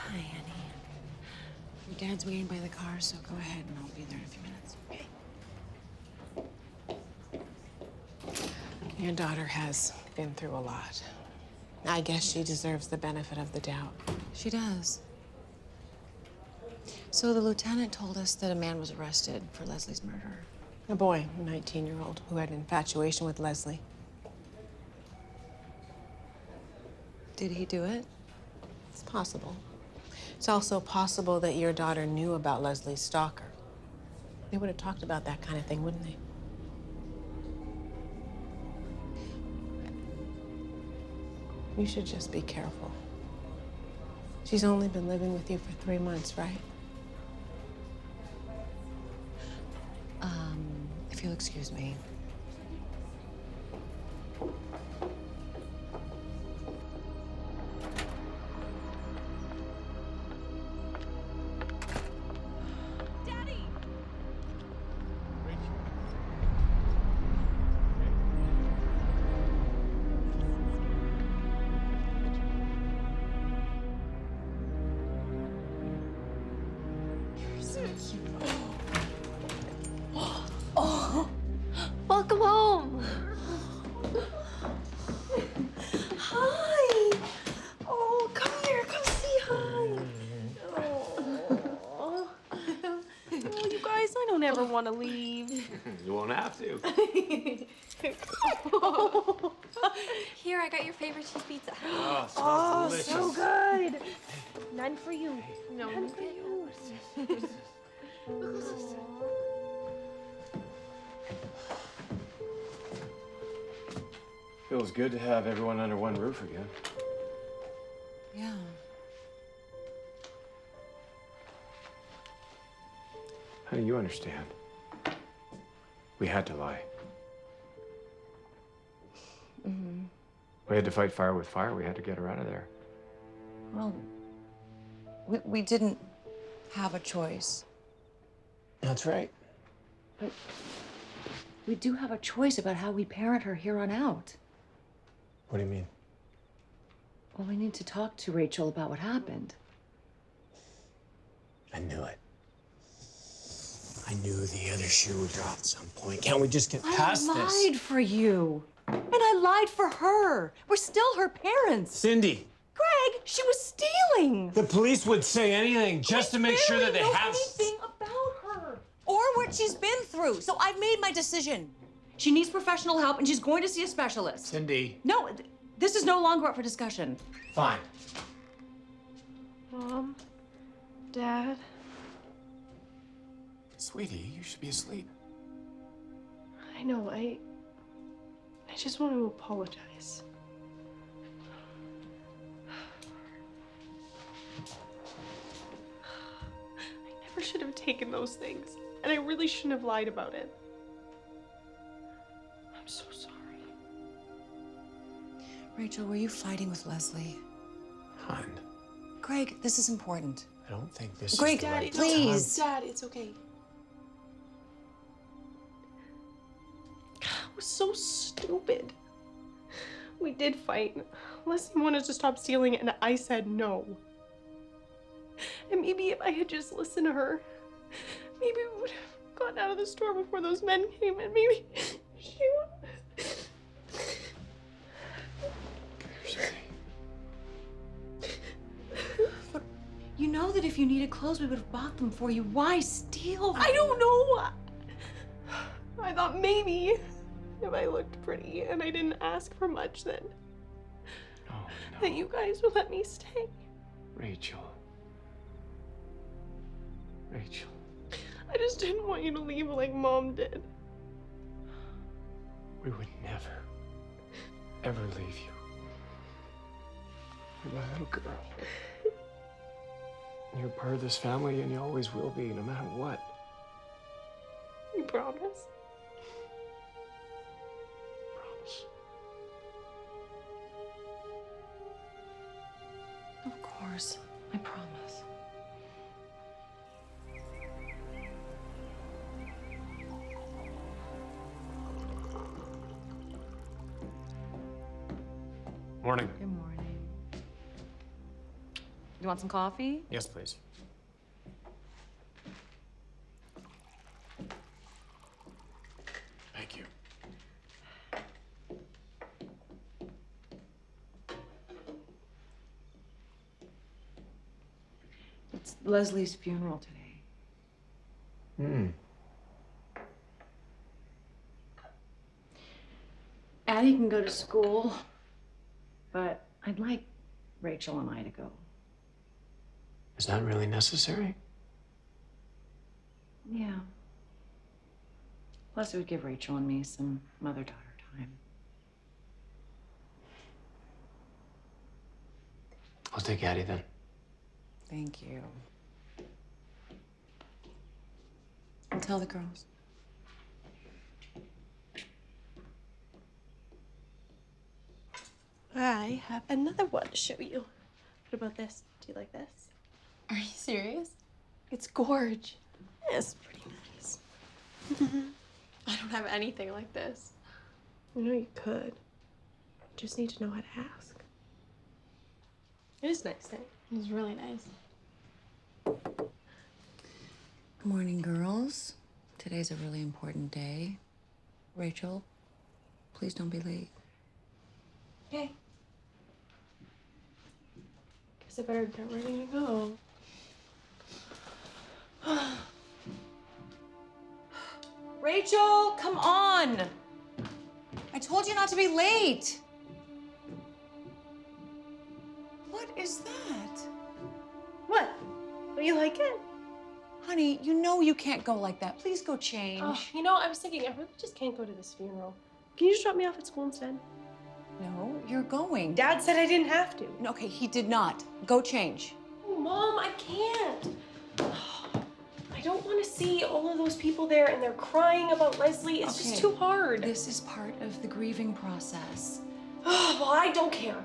Speaker 7: honey. Your dad's waiting by the car, so go ahead and I'll be there in a few minutes. Okay.
Speaker 6: Your daughter has been through a lot. I guess she deserves the benefit of the doubt.
Speaker 7: She does. So the lieutenant told us that a man was arrested for Leslie's murder.
Speaker 6: A boy, a 19-year-old, who had an infatuation with Leslie.
Speaker 7: Did he do it?
Speaker 6: It's possible. It's also possible that your daughter knew about Leslie's stalker. They would have talked about that kind of thing, wouldn't they? You should just be careful. She's only been living with you for 3 months, right?
Speaker 7: If you'll excuse me.
Speaker 15: Daddy!
Speaker 4: You're so cute. Oh, welcome home. Hi. Oh, come here. Come say hi.
Speaker 3: Oh, you guys, I don't ever want to leave.
Speaker 10: You won't have to.
Speaker 4: Here, I got your favorite cheese pizza.
Speaker 10: Oh, it smells
Speaker 3: Oh,
Speaker 10: delicious.
Speaker 3: so good. None for you.
Speaker 4: No,
Speaker 3: None for you.
Speaker 13: Feels good to have everyone under one roof again.
Speaker 7: Yeah.
Speaker 13: Honey, you understand. We had to lie.
Speaker 1: Mm-hmm.
Speaker 13: We had to fight fire with fire. We had to get her out of there.
Speaker 1: Well, we didn't have a choice.
Speaker 13: That's right.
Speaker 1: But we do have a choice about how we parent her here on out.
Speaker 13: What do you mean?
Speaker 1: Well, we need to talk to Rachel about what happened.
Speaker 13: I knew it. I knew the other shoe would drop at some point. Can't we just get past
Speaker 1: I
Speaker 13: this?
Speaker 1: lied for you. And I lied for her. We're still her parents.
Speaker 13: Cindy,
Speaker 1: Greg, she was stealing.
Speaker 13: the police would say anything just to make sure that they
Speaker 1: Barely know
Speaker 13: have...
Speaker 1: anything about her or what she's been through. So I've made my decision. She needs professional help, and she's going to see a specialist.
Speaker 13: Cindy.
Speaker 1: No, this is no longer up for discussion.
Speaker 13: Fine.
Speaker 3: Mom, Dad,
Speaker 13: Sweetie, you should be asleep.
Speaker 3: I know, I just want to apologize. I never should have taken those things, and I really shouldn't have lied about it. I'm so sorry.
Speaker 7: Rachel, were you fighting with Leslie?
Speaker 13: Hon,
Speaker 7: Greg, this is important.
Speaker 13: I don't think this
Speaker 7: Greg,
Speaker 13: is the right
Speaker 7: please.
Speaker 3: Dad, it's okay. I was so stupid. We did fight. Leslie wanted to stop stealing, and I said no. And maybe if I had just listened to her, maybe we would have gotten out of the store before those men came, and maybe she would.
Speaker 1: But you know that if you needed clothes, we would have bought them for you. Why steal them?
Speaker 3: I don't know. I thought maybe if I looked pretty and I didn't ask for much, then that you guys would let me stay.
Speaker 13: Rachel. Rachel.
Speaker 3: I just didn't want you to leave like Mom did.
Speaker 13: We would never, ever leave you. You're my little girl. You're part of this family, and you always will be, no matter what.
Speaker 3: You promise?
Speaker 13: Promise.
Speaker 1: Of course, I promise.
Speaker 10: Morning.
Speaker 1: Good morning. You want some coffee?
Speaker 10: Yes, please. Thank you.
Speaker 1: It's Leslie's funeral today. Addie can go to school, but I'd like Rachel and I to go.
Speaker 10: Is that really necessary?
Speaker 1: Yeah. Plus, it would give Rachel and me some mother-daughter time.
Speaker 10: I'll take Addie then.
Speaker 1: Thank you. I'll tell the girls.
Speaker 3: I have another one to show you. What about this? Do you like this?
Speaker 4: Are you serious?
Speaker 3: It's gorge. It's pretty nice.
Speaker 4: I don't have anything like this.
Speaker 3: You know you could. Just need to know how to ask. It is nice, eh?
Speaker 4: It's really nice.
Speaker 1: Good morning, girls. Today's a really important day. Rachel, please don't be late.
Speaker 3: Okay. Guess I better get ready to go.
Speaker 1: Rachel, come on! I told you not to be late. What is that?
Speaker 3: What? Don't you like it?
Speaker 1: Honey, you know you can't go like that. Please go change.
Speaker 3: Oh, you know, I was thinking, I really just can't go to this funeral. Can you just drop me off at school instead?
Speaker 1: No, you're going.
Speaker 3: Dad said I didn't have to.
Speaker 1: Okay, he did not. Go change.
Speaker 3: Oh, Mom, I can't. I don't want to see all of those people there and they're crying about Leslie. It's just too hard.
Speaker 1: This is part of the grieving process.
Speaker 3: Oh, well, I don't care.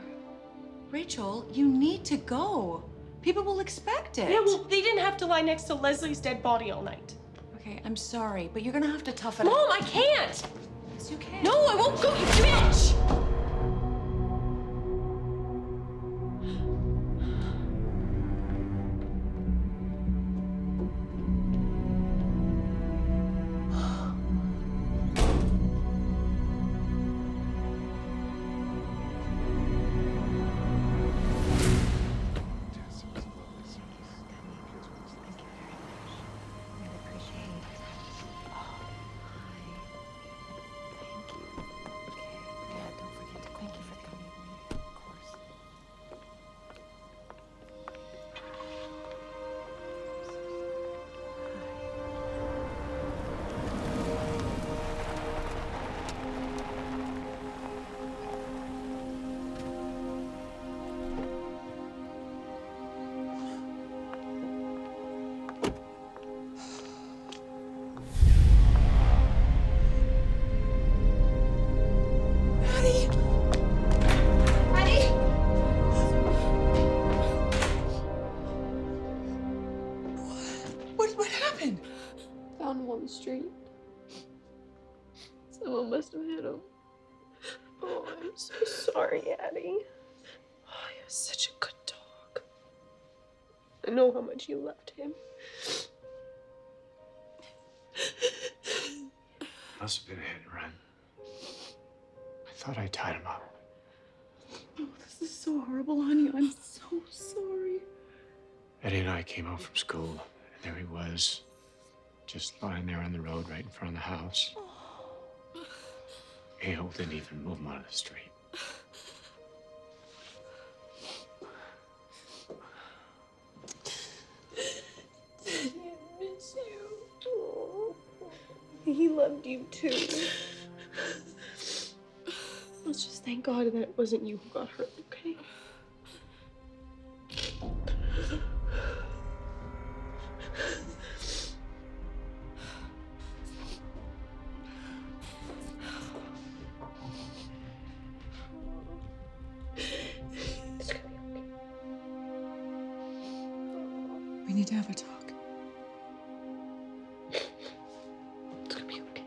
Speaker 1: Rachel, you need to go. People will expect it.
Speaker 3: Yeah, well, they didn't have to lie next to Leslie's dead body all night.
Speaker 1: Okay, I'm sorry, but you're gonna have to toughen up.
Speaker 3: Mom, I can't.
Speaker 1: Yes, you can.
Speaker 3: No, I won't go, you bitch.
Speaker 1: What happened?
Speaker 3: Found him on the street. Someone must have hit him. Oh, I'm so sorry, Addie. Oh, he was such a good dog. I know how much you loved him.
Speaker 10: Must have been a hit and run. I thought I tied him up.
Speaker 1: Oh, this is so horrible, honey. I'm so sorry.
Speaker 10: Eddie and I came home from school, and there he was, just lying there on the road right in front of the house. Hale didn't even move him out of the street.
Speaker 3: I miss you. Oh. He loved you too. Let's just thank God that it wasn't you who got hurt, okay?
Speaker 1: We need to have a talk.
Speaker 3: It's gonna be okay.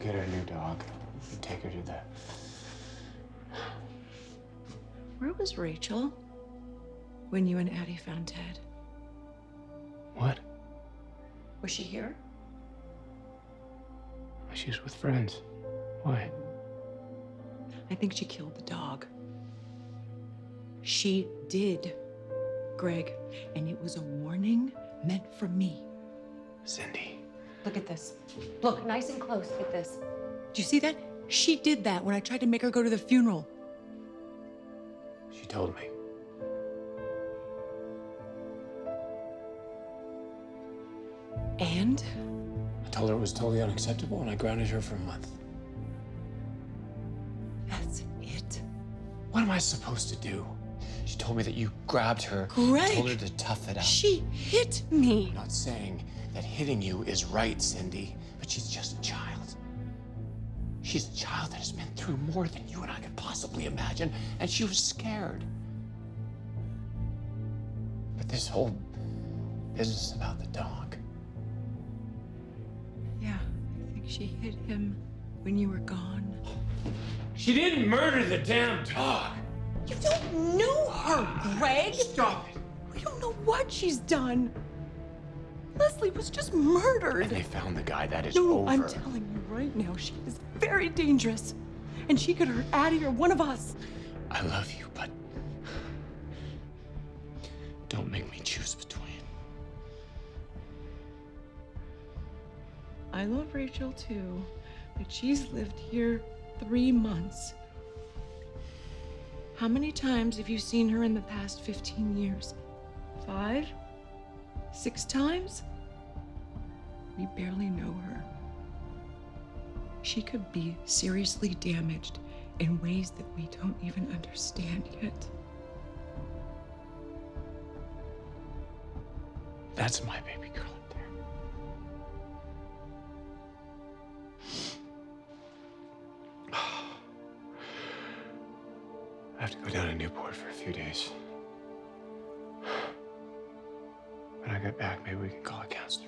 Speaker 13: get her a new dog. We'll take her to the...
Speaker 1: Where was Rachel when you and Addie found Ted?
Speaker 13: What?
Speaker 1: Was she here?
Speaker 13: She's with friends. Why?
Speaker 1: I think she killed the dog. She did, Greg. And it was a warning meant for me.
Speaker 13: Cindy.
Speaker 1: Look at this. Look, nice and close. Look at this. Do you see that? She did that when I tried to make her go to the funeral.
Speaker 13: She told me.
Speaker 1: And?
Speaker 13: I told her it was totally unacceptable and I grounded her for a month.
Speaker 1: That's it.
Speaker 13: What am I supposed to do? She told me that you grabbed her
Speaker 1: Greg,
Speaker 13: and told her to tough it out.
Speaker 1: She hit me.
Speaker 13: I'm not saying that hitting you is right, Cindy, but she's just a child. She's a child that has been through more than you and I could possibly imagine, and she was scared. But this whole business about the dog.
Speaker 1: Yeah, I think she hit him when you were gone.
Speaker 13: She didn't murder the damn dog.
Speaker 1: You don't know her, Greg.
Speaker 13: Stop it.
Speaker 1: We don't know what she's done. Leslie was just murdered.
Speaker 13: And they found the guy. That is
Speaker 1: No,
Speaker 13: over.
Speaker 1: I'm telling you right now, she is very dangerous. And she could hurt Addie or one of us.
Speaker 13: I love you, but don't make me choose between.
Speaker 1: I love Rachel too, but she's lived here 3 months. How many times have you seen her in the past 15 years? 5? 6 times? We barely know her. She could be seriously damaged in ways that we don't even understand yet.
Speaker 13: That's my baby girl up there. I have to go down to Newport for a few days. When I get back, maybe we can call a counselor.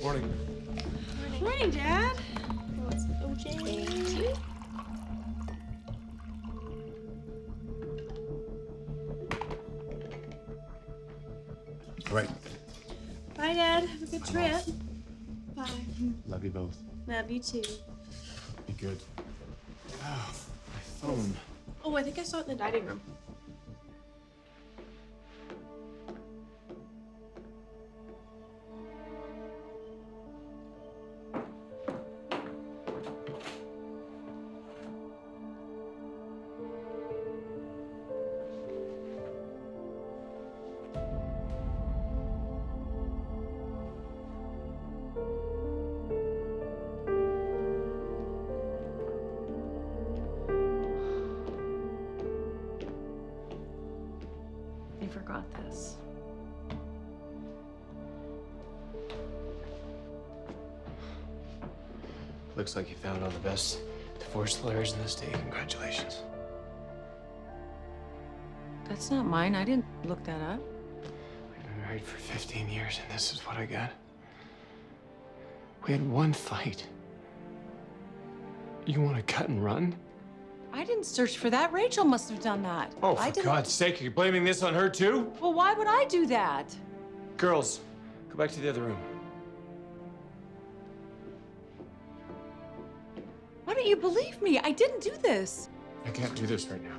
Speaker 13: Morning.
Speaker 5: Morning, Dad. What's the OJ?
Speaker 13: Right.
Speaker 5: Bye, Dad. Have a good trip. Bye.
Speaker 13: Love you both.
Speaker 5: Love you too.
Speaker 13: Be good. Oh, my phone.
Speaker 3: Oh, I think I saw it in the dining room.
Speaker 1: I forgot this.
Speaker 13: Looks like you found all the best divorce lawyers in the state. Congratulations.
Speaker 1: That's not mine. I didn't look that up.
Speaker 13: We've been married for 15 years, and this is what I got. We had one fight. You want to cut and run?
Speaker 1: I didn't search for that. Rachel must have done that.
Speaker 13: Oh,
Speaker 1: I
Speaker 13: for
Speaker 1: didn't.
Speaker 13: God's sake, are you blaming this on her too?
Speaker 1: Well, why would I do that?
Speaker 13: Girls, go back to the other room.
Speaker 1: Why don't you believe me? I didn't do this.
Speaker 13: I can't do this right now.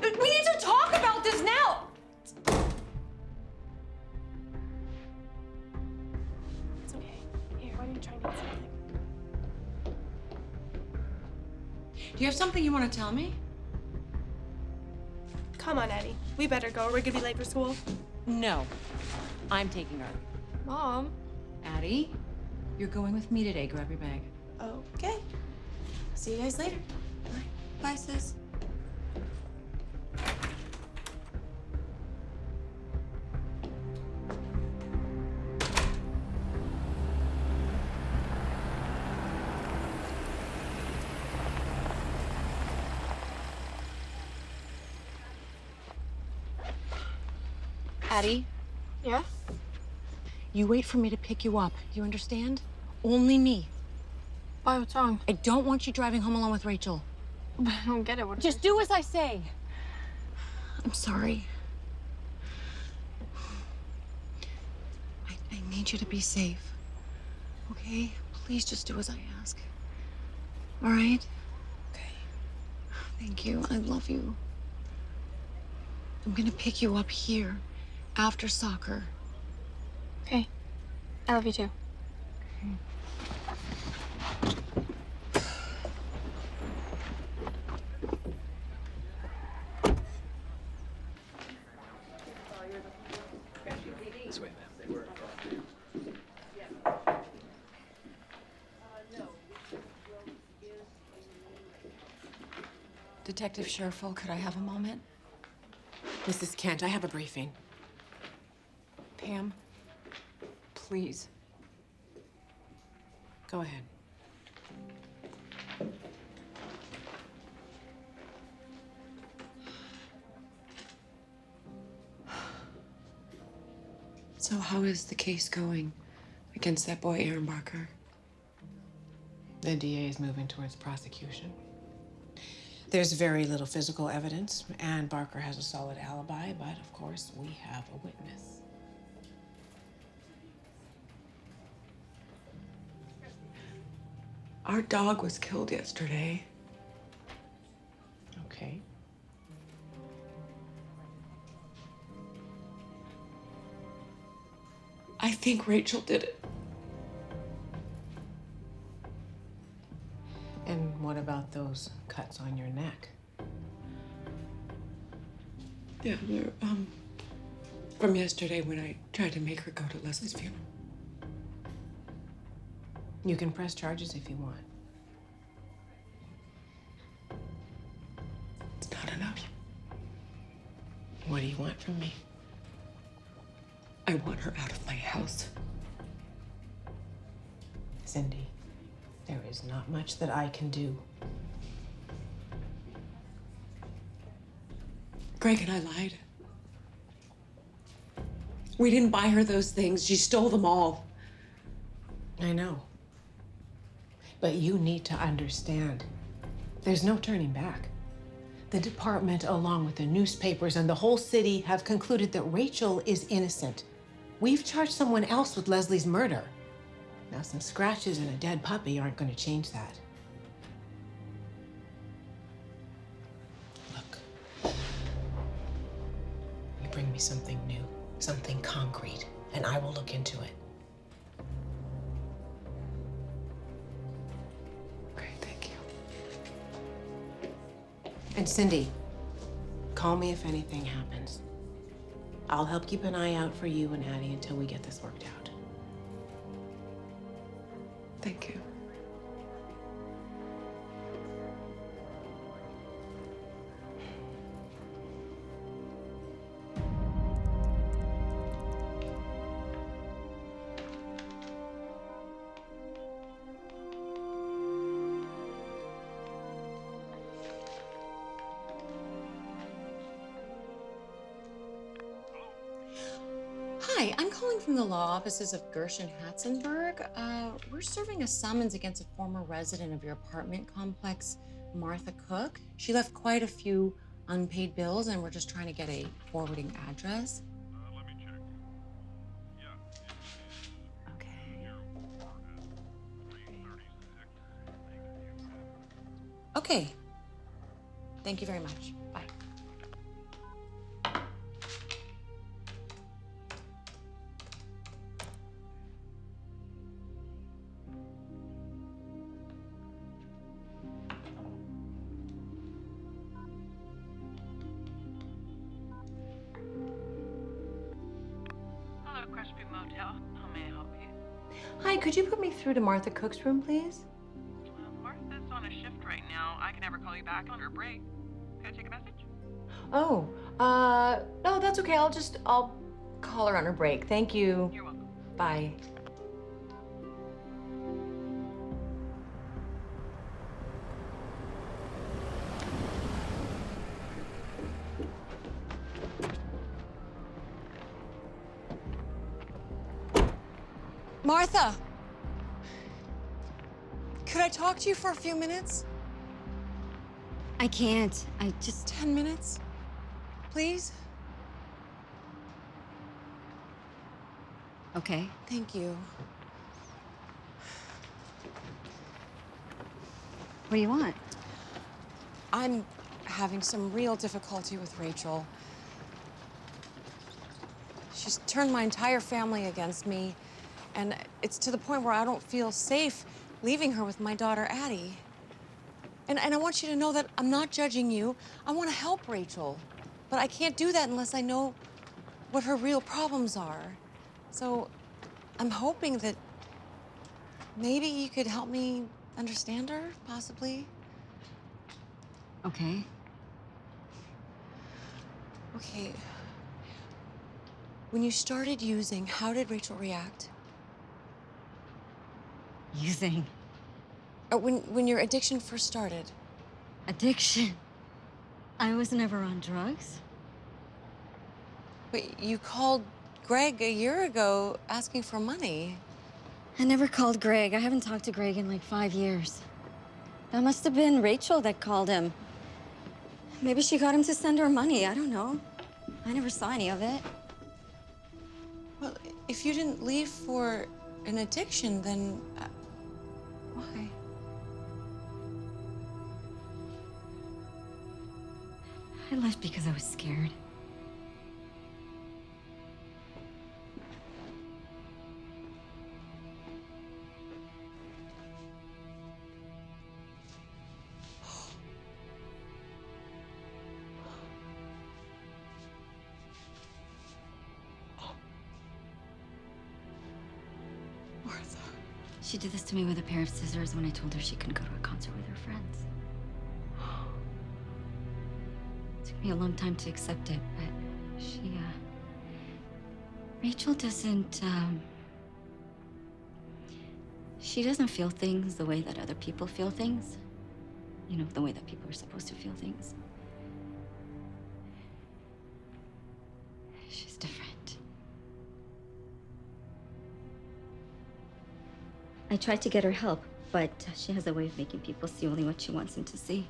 Speaker 15: We need to talk about this now!
Speaker 3: It's okay. Here, why don't you try and eat something?
Speaker 1: Do you have something you want to tell me?
Speaker 3: Come on, Eddie. We better go. We're gonna be late for school.
Speaker 1: No. I'm taking her.
Speaker 4: Mom.
Speaker 1: Addie, you're going with me today. Grab your bag.
Speaker 4: Okay. See you guys later. Bye, sis.
Speaker 1: Addie,
Speaker 4: Yeah?
Speaker 1: you wait for me to pick you up. Do you understand? Only me.
Speaker 4: Why? What's wrong?
Speaker 1: I don't want you driving home alone with Rachel.
Speaker 4: I don't get it. What
Speaker 1: Just do as I say. I'm sorry. I need you to be safe. Okay? Please just do as I ask. All right? Okay. Thank you. I love you. I'm gonna pick you up here after soccer.
Speaker 4: Okay. I love you too.
Speaker 13: This way, ma'am.
Speaker 8: Detective Sherfel, could I have a moment?
Speaker 7: Mrs. Kent, I have a briefing.
Speaker 8: Pam, please.
Speaker 7: Go ahead.
Speaker 8: So how is the case going against that boy, Aaron Barker?
Speaker 6: The DA is moving towards prosecution. There's very little physical evidence, and Barker has a solid alibi, but of course, we have a witness.
Speaker 8: Our dog was killed yesterday.
Speaker 6: Okay.
Speaker 8: I think Rachel did it.
Speaker 6: And what about those cuts on your neck?
Speaker 8: Yeah, they're, from yesterday when I tried to make her go to Leslie's funeral.
Speaker 6: You can press charges if you want.
Speaker 8: It's not enough.
Speaker 6: What do you want from me?
Speaker 8: I want her out of my house.
Speaker 6: Cindy, there is not much that I can do.
Speaker 8: Greg and I lied. We didn't buy her those things. She stole them all.
Speaker 6: I know. But you need to understand, there's no turning back. The department, along with the newspapers and the whole city, have concluded that Rachel is innocent. We've charged someone else with Leslie's murder. Now, some scratches and a dead puppy aren't going to change that. Look, you bring me something new, something concrete, and I will look into it.
Speaker 8: Great, thank you.
Speaker 6: And Cindy, call me if anything happens. I'll help keep an eye out for you and Addie until we get this worked out.
Speaker 8: Thank you.
Speaker 1: Hi, I'm calling from the law offices of Gershon Hatzenberg. We're serving a summons against a former resident of your apartment complex, Martha Cook. She left quite a few unpaid bills, and we're just trying to get a forwarding address.
Speaker 9: Let me check. Yeah, it is
Speaker 1: Okay. Okay.
Speaker 7: Thank you very much. Bye.
Speaker 16: Hello, Crispy Motel. How may I help you?
Speaker 1: Hi, could you put me through to Martha Cook's room, please?
Speaker 16: Martha's on a shift right now. I can have her call you back on her break. Can I take a message?
Speaker 1: Oh, no, that's okay. I'll call her on her break. Thank you.
Speaker 16: You're welcome.
Speaker 1: Bye.
Speaker 7: Martha! Could I talk to you for a few minutes?
Speaker 17: I can't. I just...
Speaker 7: 10 minutes? Please?
Speaker 17: Okay.
Speaker 7: Thank you.
Speaker 17: What do you want?
Speaker 7: I'm having some real difficulty with Rachel. She's turned my entire family against me, and it's to the point where I don't feel safe leaving her with my daughter, Addie. And I want you to know that I'm not judging you. I want to help Rachel, but I can't do that unless I know what her real problems are. So I'm hoping that maybe you could help me understand her, possibly.
Speaker 17: Okay.
Speaker 7: Okay. When you started using, how did Rachel react?
Speaker 17: Using?
Speaker 7: When your addiction first started.
Speaker 17: Addiction? I was never on drugs.
Speaker 7: But you called Greg a year ago asking for money.
Speaker 17: I never called Greg. I haven't talked to Greg in like 5 years. That must have been Rachel that called him. Maybe she got him to send her money. I don't know. I never saw any of it.
Speaker 7: Well, if you didn't leave for an addiction, then why?
Speaker 17: I left because I was scared.
Speaker 7: Martha.
Speaker 17: She did this to me with a pair of scissors when I told her she couldn't go to a concert with her friends. It took me a long time to accept it, but Rachel doesn't, she doesn't feel things the way that other people feel things. You know, the way that people are supposed to feel things. She's different. I tried to get her help, but she has a way of making people see only what she wants them to see.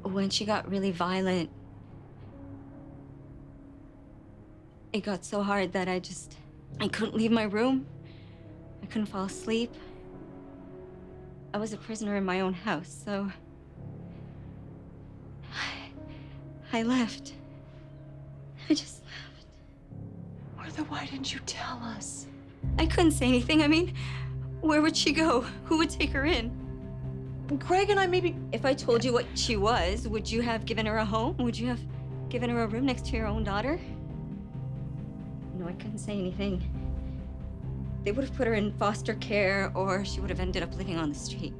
Speaker 17: When she got really violent, it got so hard that I couldn't leave my room. I couldn't fall asleep. I was a prisoner in my own house, so I left. I just left.
Speaker 1: Martha, why didn't you tell us?
Speaker 17: I couldn't say anything. I mean, where would she go? Who would take her in?
Speaker 1: Greg and I maybe...
Speaker 17: If I told you what she was, would you have given her a home? Would you have given her a room next to your own daughter? No, I couldn't say anything. They would have put her in foster care, or she would have ended up living on the street.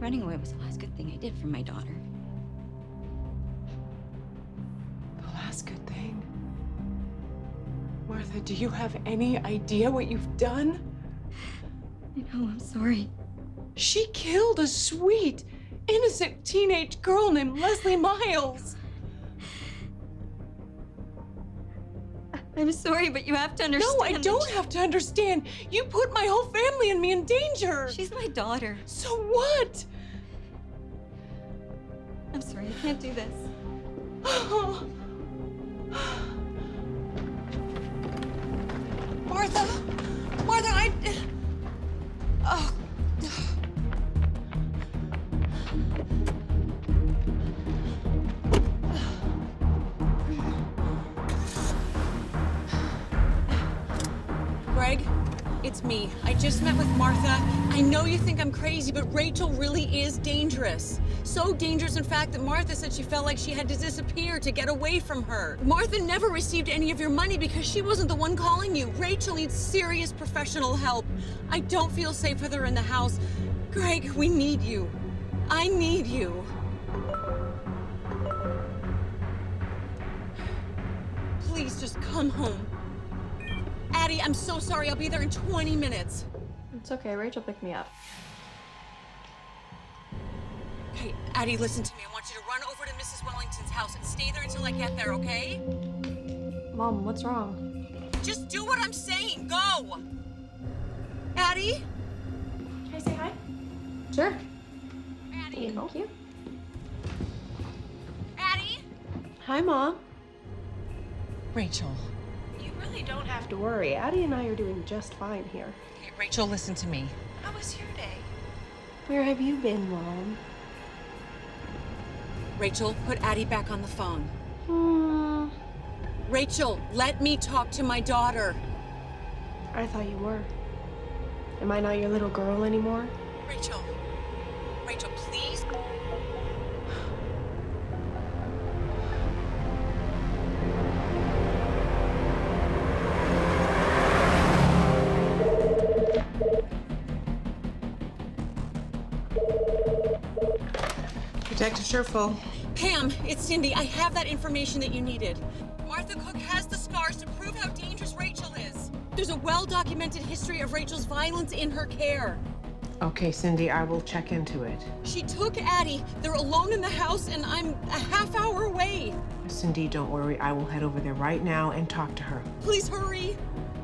Speaker 17: Running away was the last good thing I did for my daughter.
Speaker 1: The last good thing? Martha, do you have any idea what you've done?
Speaker 17: I know, I'm sorry.
Speaker 1: She killed a sweet, innocent teenage girl named Leslie Miles.
Speaker 17: I'm sorry, but you have to understand.
Speaker 1: No, I don't have to understand. You put my whole family and me in danger.
Speaker 17: She's my daughter.
Speaker 1: So what?
Speaker 17: I'm sorry, I can't do this.
Speaker 7: Martha! Martha, oh,
Speaker 1: It's me. I just met with Martha. I know you think I'm crazy, but Rachel really is dangerous. So dangerous, in fact, that Martha said she felt like she had to disappear to get away from her. Martha never received any of your money because she wasn't the one calling you. Rachel needs serious professional help. I don't feel safe with her in the house. Greg, we need you. I need you. Please just come home. Addie, I'm so sorry. I'll be there in 20 minutes.
Speaker 4: It's okay. Rachel picked me up.
Speaker 1: Hey, Addie, listen to me. I want you to run over to Mrs. Wellington's house and stay there until I get there, okay?
Speaker 4: Mom, what's wrong?
Speaker 1: Just do what I'm saying. Go! Addie?
Speaker 3: Can I say hi?
Speaker 4: Sure.
Speaker 1: Addie?
Speaker 4: Thank you.
Speaker 1: Addie?
Speaker 3: Hi, Mom.
Speaker 1: Rachel.
Speaker 3: You really don't have to worry. Addie and I are doing just fine here.
Speaker 1: Hey, Rachel, listen to me.
Speaker 3: How was your day? Where have you been, Mom?
Speaker 1: Rachel, put Addie back on the phone. Rachel, let me talk to my daughter.
Speaker 3: I thought you were. Am I not your little girl anymore?
Speaker 1: Rachel. Rachel, please.
Speaker 6: Detective Sherfull.
Speaker 1: Pam, it's Cindy. I have that information that you needed. Martha Cook has the scars to prove how dangerous Rachel is. There's a well-documented history of Rachel's violence in her care.
Speaker 6: Okay, Cindy, I will check into it.
Speaker 1: She took Addie. They're alone in the house, and I'm a half hour away.
Speaker 6: Cindy, don't worry. I will head over there right now and talk to her.
Speaker 1: Please hurry.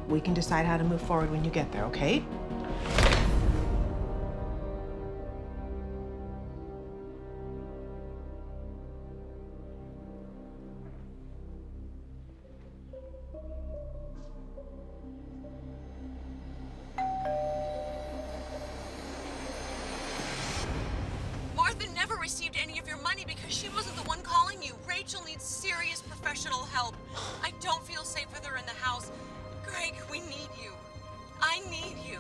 Speaker 6: We can decide how to move forward when you get there, okay?
Speaker 1: Martha never received any of your money because she wasn't the one calling you. Rachel needs serious professional help. I don't feel safe with her in the house. Greg, we need you. I need you.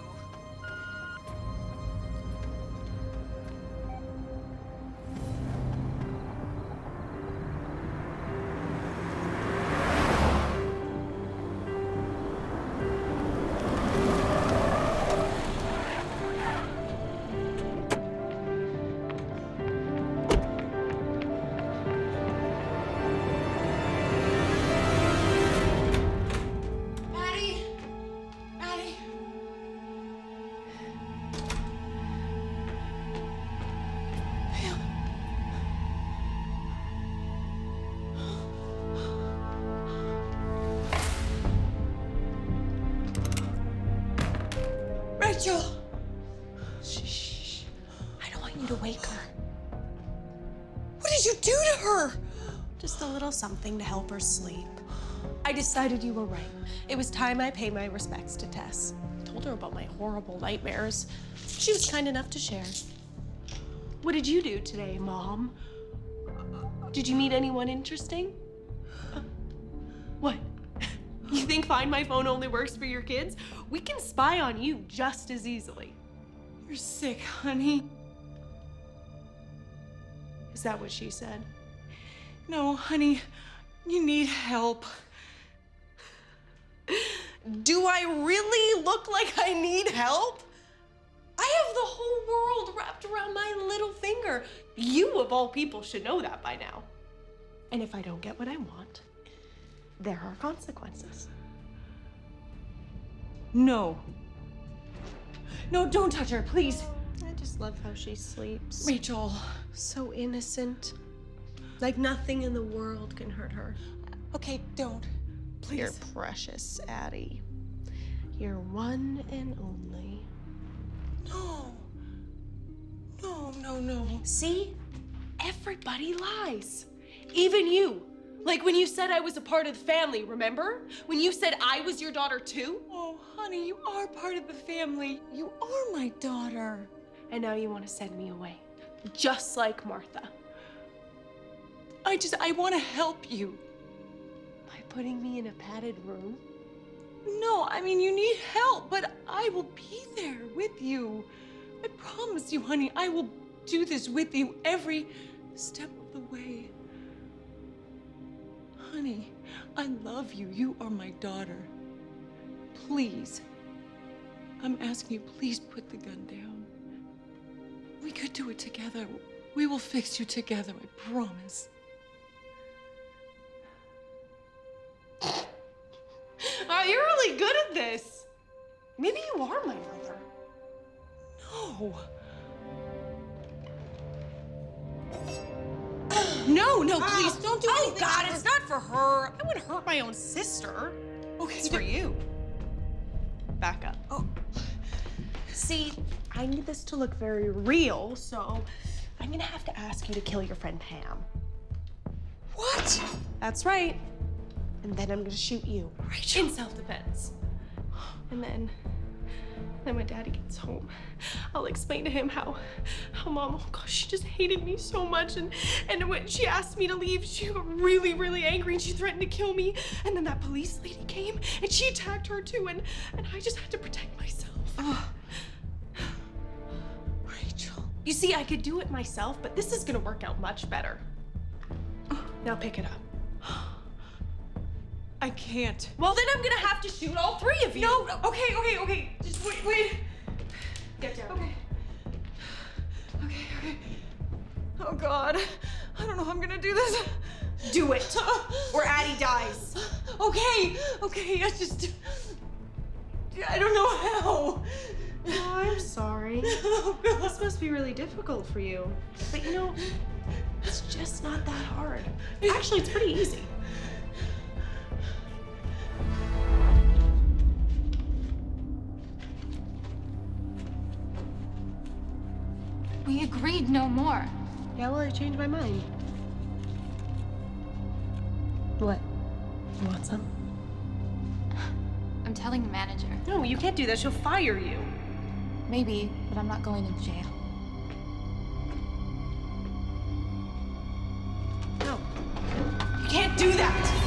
Speaker 1: Rachel!
Speaker 3: Shh. I don't want you to wake her.
Speaker 1: What did you do to her?
Speaker 3: Just a little something to help her sleep. I decided you were right. It was time I pay my respects to Tess. I told her about my horrible nightmares. She was kind enough to share. What did you do today, Mom? Did you meet anyone interesting? What? You think Find My Phone only works for your kids? We can spy on you just as easily.
Speaker 1: You're sick, honey.
Speaker 3: Is that what she said?
Speaker 1: No, honey. You need help.
Speaker 3: Do I really look like I need help? I have the whole world wrapped around my little finger. You, of all people, should know that by now. And if I don't get what I want, there are consequences.
Speaker 1: No. No, don't touch her, please.
Speaker 3: I just love how she sleeps.
Speaker 1: Rachel.
Speaker 3: So innocent. Like nothing in the world can hurt her.
Speaker 1: Okay, don't. Please.
Speaker 3: You're precious, Addie. You're one and only.
Speaker 1: No. No.
Speaker 3: See? Everybody lies. Even you. Like when you said I was a part of the family, remember? When you said I was your daughter too?
Speaker 1: Oh, honey, you are part of the family. You are my daughter.
Speaker 3: And now you want to send me away. Just like Martha.
Speaker 1: I want to help you.
Speaker 3: By putting me in a padded room?
Speaker 1: No, I mean, you need help, but I will be there with you. I promise you, honey, I will do this with you every step of the way. Honey, I love you. You are my daughter. Please, I'm asking you, please put the gun down. We could do it together. We will fix you together, I promise.
Speaker 3: You're really good at this. Maybe you are my mother.
Speaker 1: No. No, please don't do
Speaker 3: Oh,
Speaker 1: anything.
Speaker 3: God, it's not for her. I wouldn't hurt my own sister.
Speaker 1: Okay,
Speaker 3: It's for you. Back up. Oh. See, I need this to look very real, so I'm gonna have to ask you to kill your friend Pam.
Speaker 1: What?
Speaker 3: That's right. And then I'm gonna shoot you.
Speaker 1: Rachel.
Speaker 3: In self-defense. And then when Daddy gets home, I'll explain to him how Mom, oh gosh, she just hated me so much. And when she asked me to leave, she got really, really angry and she threatened to kill me. And then that police lady came and she attacked her too. And I just had to protect myself.
Speaker 1: Rachel.
Speaker 3: You see, I could do it myself, but this is gonna work out much better. Now pick it up.
Speaker 1: I can't.
Speaker 3: Well, then I'm gonna have to shoot all three of you.
Speaker 1: No, okay. Just wait.
Speaker 3: Get down.
Speaker 1: Okay. Oh, God. I don't know how I'm gonna do this.
Speaker 3: Do it, or Addie dies.
Speaker 1: Okay. I don't know how.
Speaker 3: Oh, I'm sorry.
Speaker 1: Oh, God.
Speaker 3: This must be really difficult for you. But you know, it's just not that hard. Actually, it's pretty easy.
Speaker 18: We agreed no more.
Speaker 3: Yeah, well, I changed my mind. What? You want some?
Speaker 18: I'm telling the manager.
Speaker 3: No, you can't do that. She'll fire you.
Speaker 18: Maybe, but I'm not going to jail.
Speaker 3: No. You can't do that!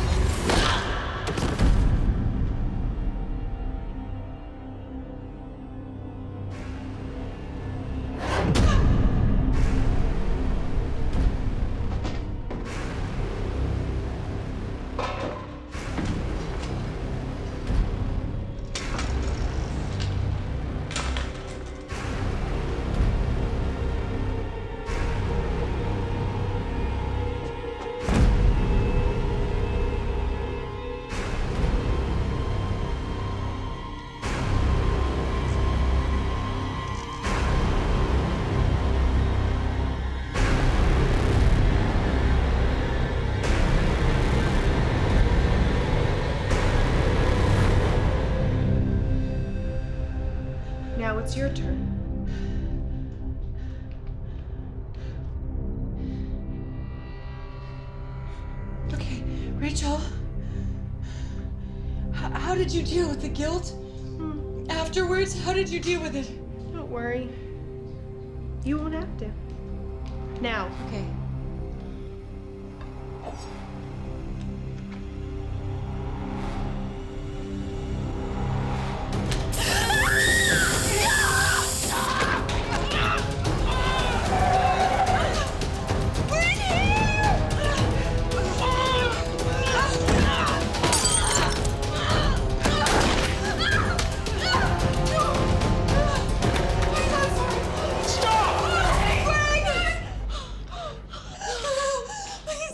Speaker 3: Now it's your turn.
Speaker 1: Okay, Rachel. How did you deal with the guilt? Afterwards, how did you deal with it?
Speaker 3: Don't worry. You won't have to. Now.
Speaker 1: Okay.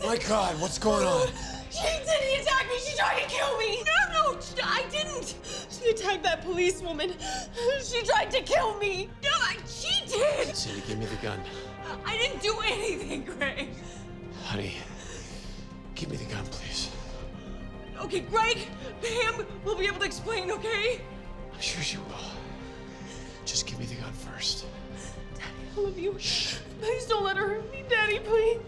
Speaker 13: My God, what's going on?
Speaker 3: She didn't attack me. She tried to kill me. No, I didn't. She attacked that policewoman. She tried to kill me. No, she did.
Speaker 13: Cindy, give me the gun.
Speaker 1: I didn't do anything, Greg.
Speaker 13: Honey, give me the gun, please.
Speaker 1: Okay, Greg, Pam will be able to explain, okay?
Speaker 13: I'm sure she will. Just give me the gun first.
Speaker 3: Daddy, I love you. Please don't let her hurt me, Daddy, please.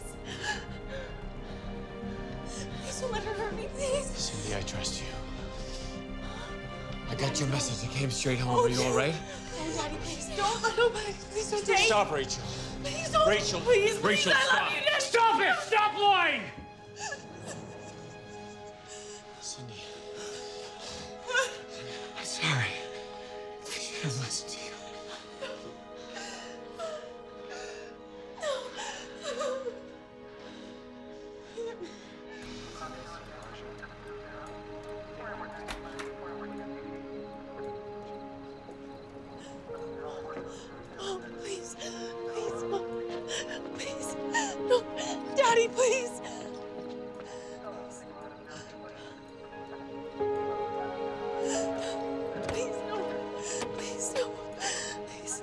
Speaker 3: Please don't let her hurt me, please.
Speaker 13: Cindy, I trust you. I got your message. It came straight home. Are you all right?
Speaker 3: Oh, Daddy, please don't. Please don't take.
Speaker 13: Stop, Rachel.
Speaker 3: Please don't.
Speaker 13: Rachel.
Speaker 3: Please,
Speaker 13: Rachel,
Speaker 3: I
Speaker 13: stop.
Speaker 3: love you, Daddy.
Speaker 9: Stop it! Stop lying!
Speaker 13: Cindy.
Speaker 15: Daddy, please. Please, no. Please, no. Please.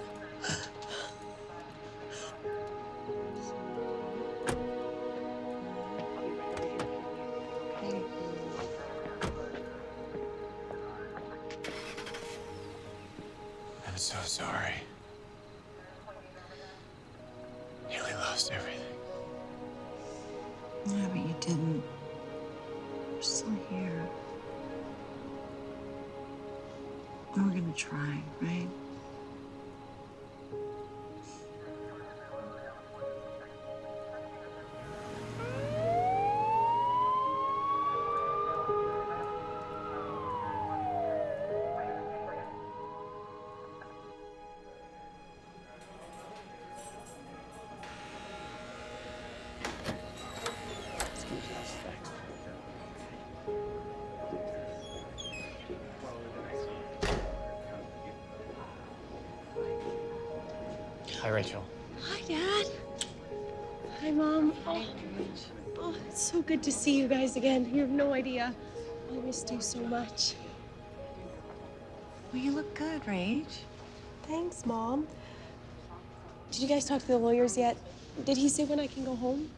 Speaker 10: I'm so sorry. Nearly lost everything.
Speaker 1: Yeah, but you didn't. We're still here. And we're gonna try, right?
Speaker 10: Hi, Rachel.
Speaker 3: Hi, Dad. Hi, Mom. Oh, it's so good to see you guys again. You have no idea. I missed you so much.
Speaker 1: Well, you look good, Rach.
Speaker 3: Thanks, Mom. Did you guys talk to the lawyers yet? Did he say when I can go home?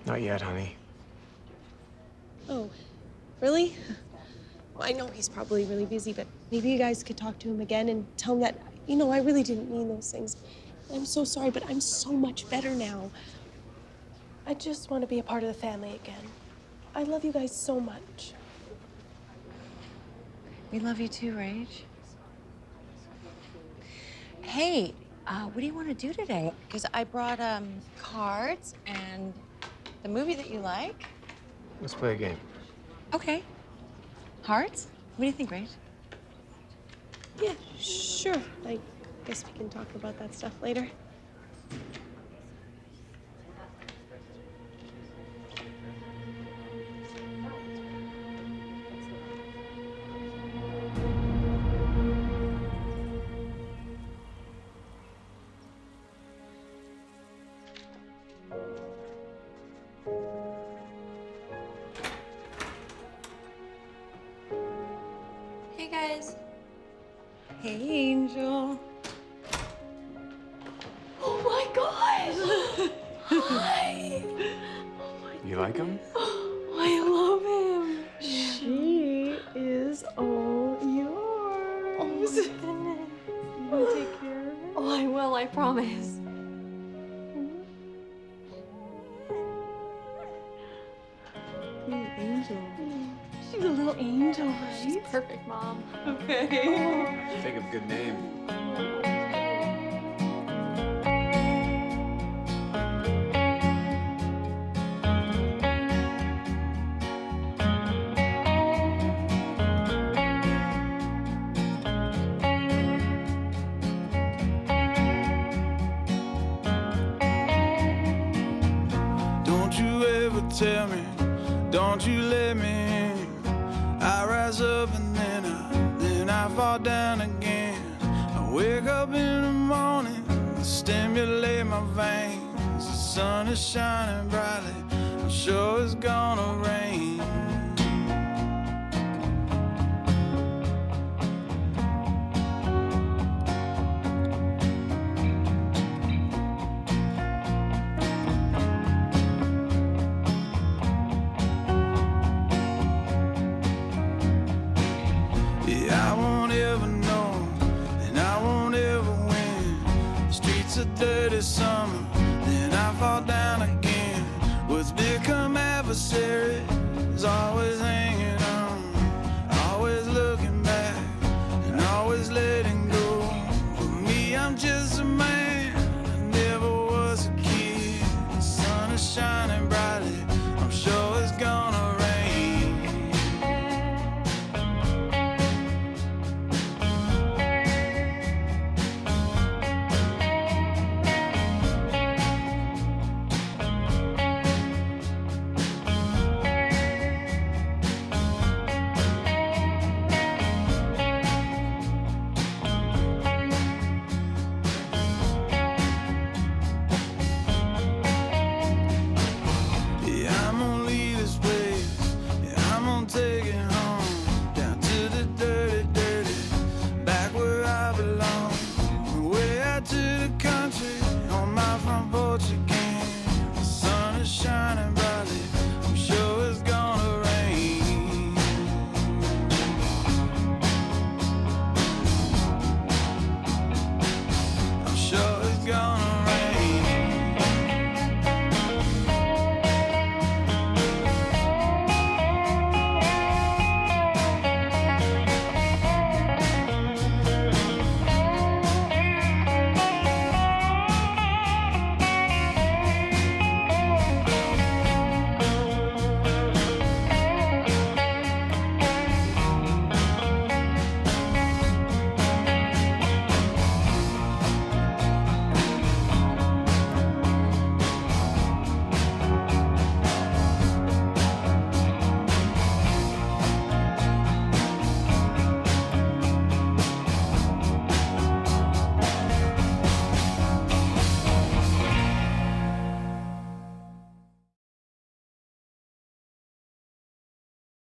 Speaker 10: Not yet, honey.
Speaker 3: Oh, really? Well, I know he's probably really busy, but maybe you guys could talk to him again and tell him that, you know, I really didn't mean those things. I'm so sorry, but I'm so much better now. I just want to be a part of the family again. I love you guys so much.
Speaker 1: We love you too, Rach. Hey, what do you want to do today? Because I brought cards and the movie that you like.
Speaker 10: Let's play a game.
Speaker 1: Okay. Hearts? What do you think, Rach?
Speaker 3: Yeah, sure. I guess we can talk about that stuff later.
Speaker 4: Hey guys.
Speaker 1: Hey, Angel.
Speaker 3: Oh my gosh! Hi!
Speaker 10: You like him?
Speaker 3: I love him. She is all yours.
Speaker 4: Oh my goodness.
Speaker 3: You take care of it.
Speaker 4: Oh, I will, I promise.
Speaker 3: Angel. She's a little angel, right?
Speaker 4: She's perfect, Mom.
Speaker 3: Okay.
Speaker 10: Think of a good name.
Speaker 19: Don't you ever tell me, don't you let me in. I rise up and then I fall down again. I wake up in the morning, stimulate my veins. The sun is shining brightly, I'm sure it's gonna rain. Yeah, I won't ever know, and I won't ever win. The streets are dirty summer, then I fall down again. What's become adversary is always hanging on, always looking back and always letting go. For me, I'm just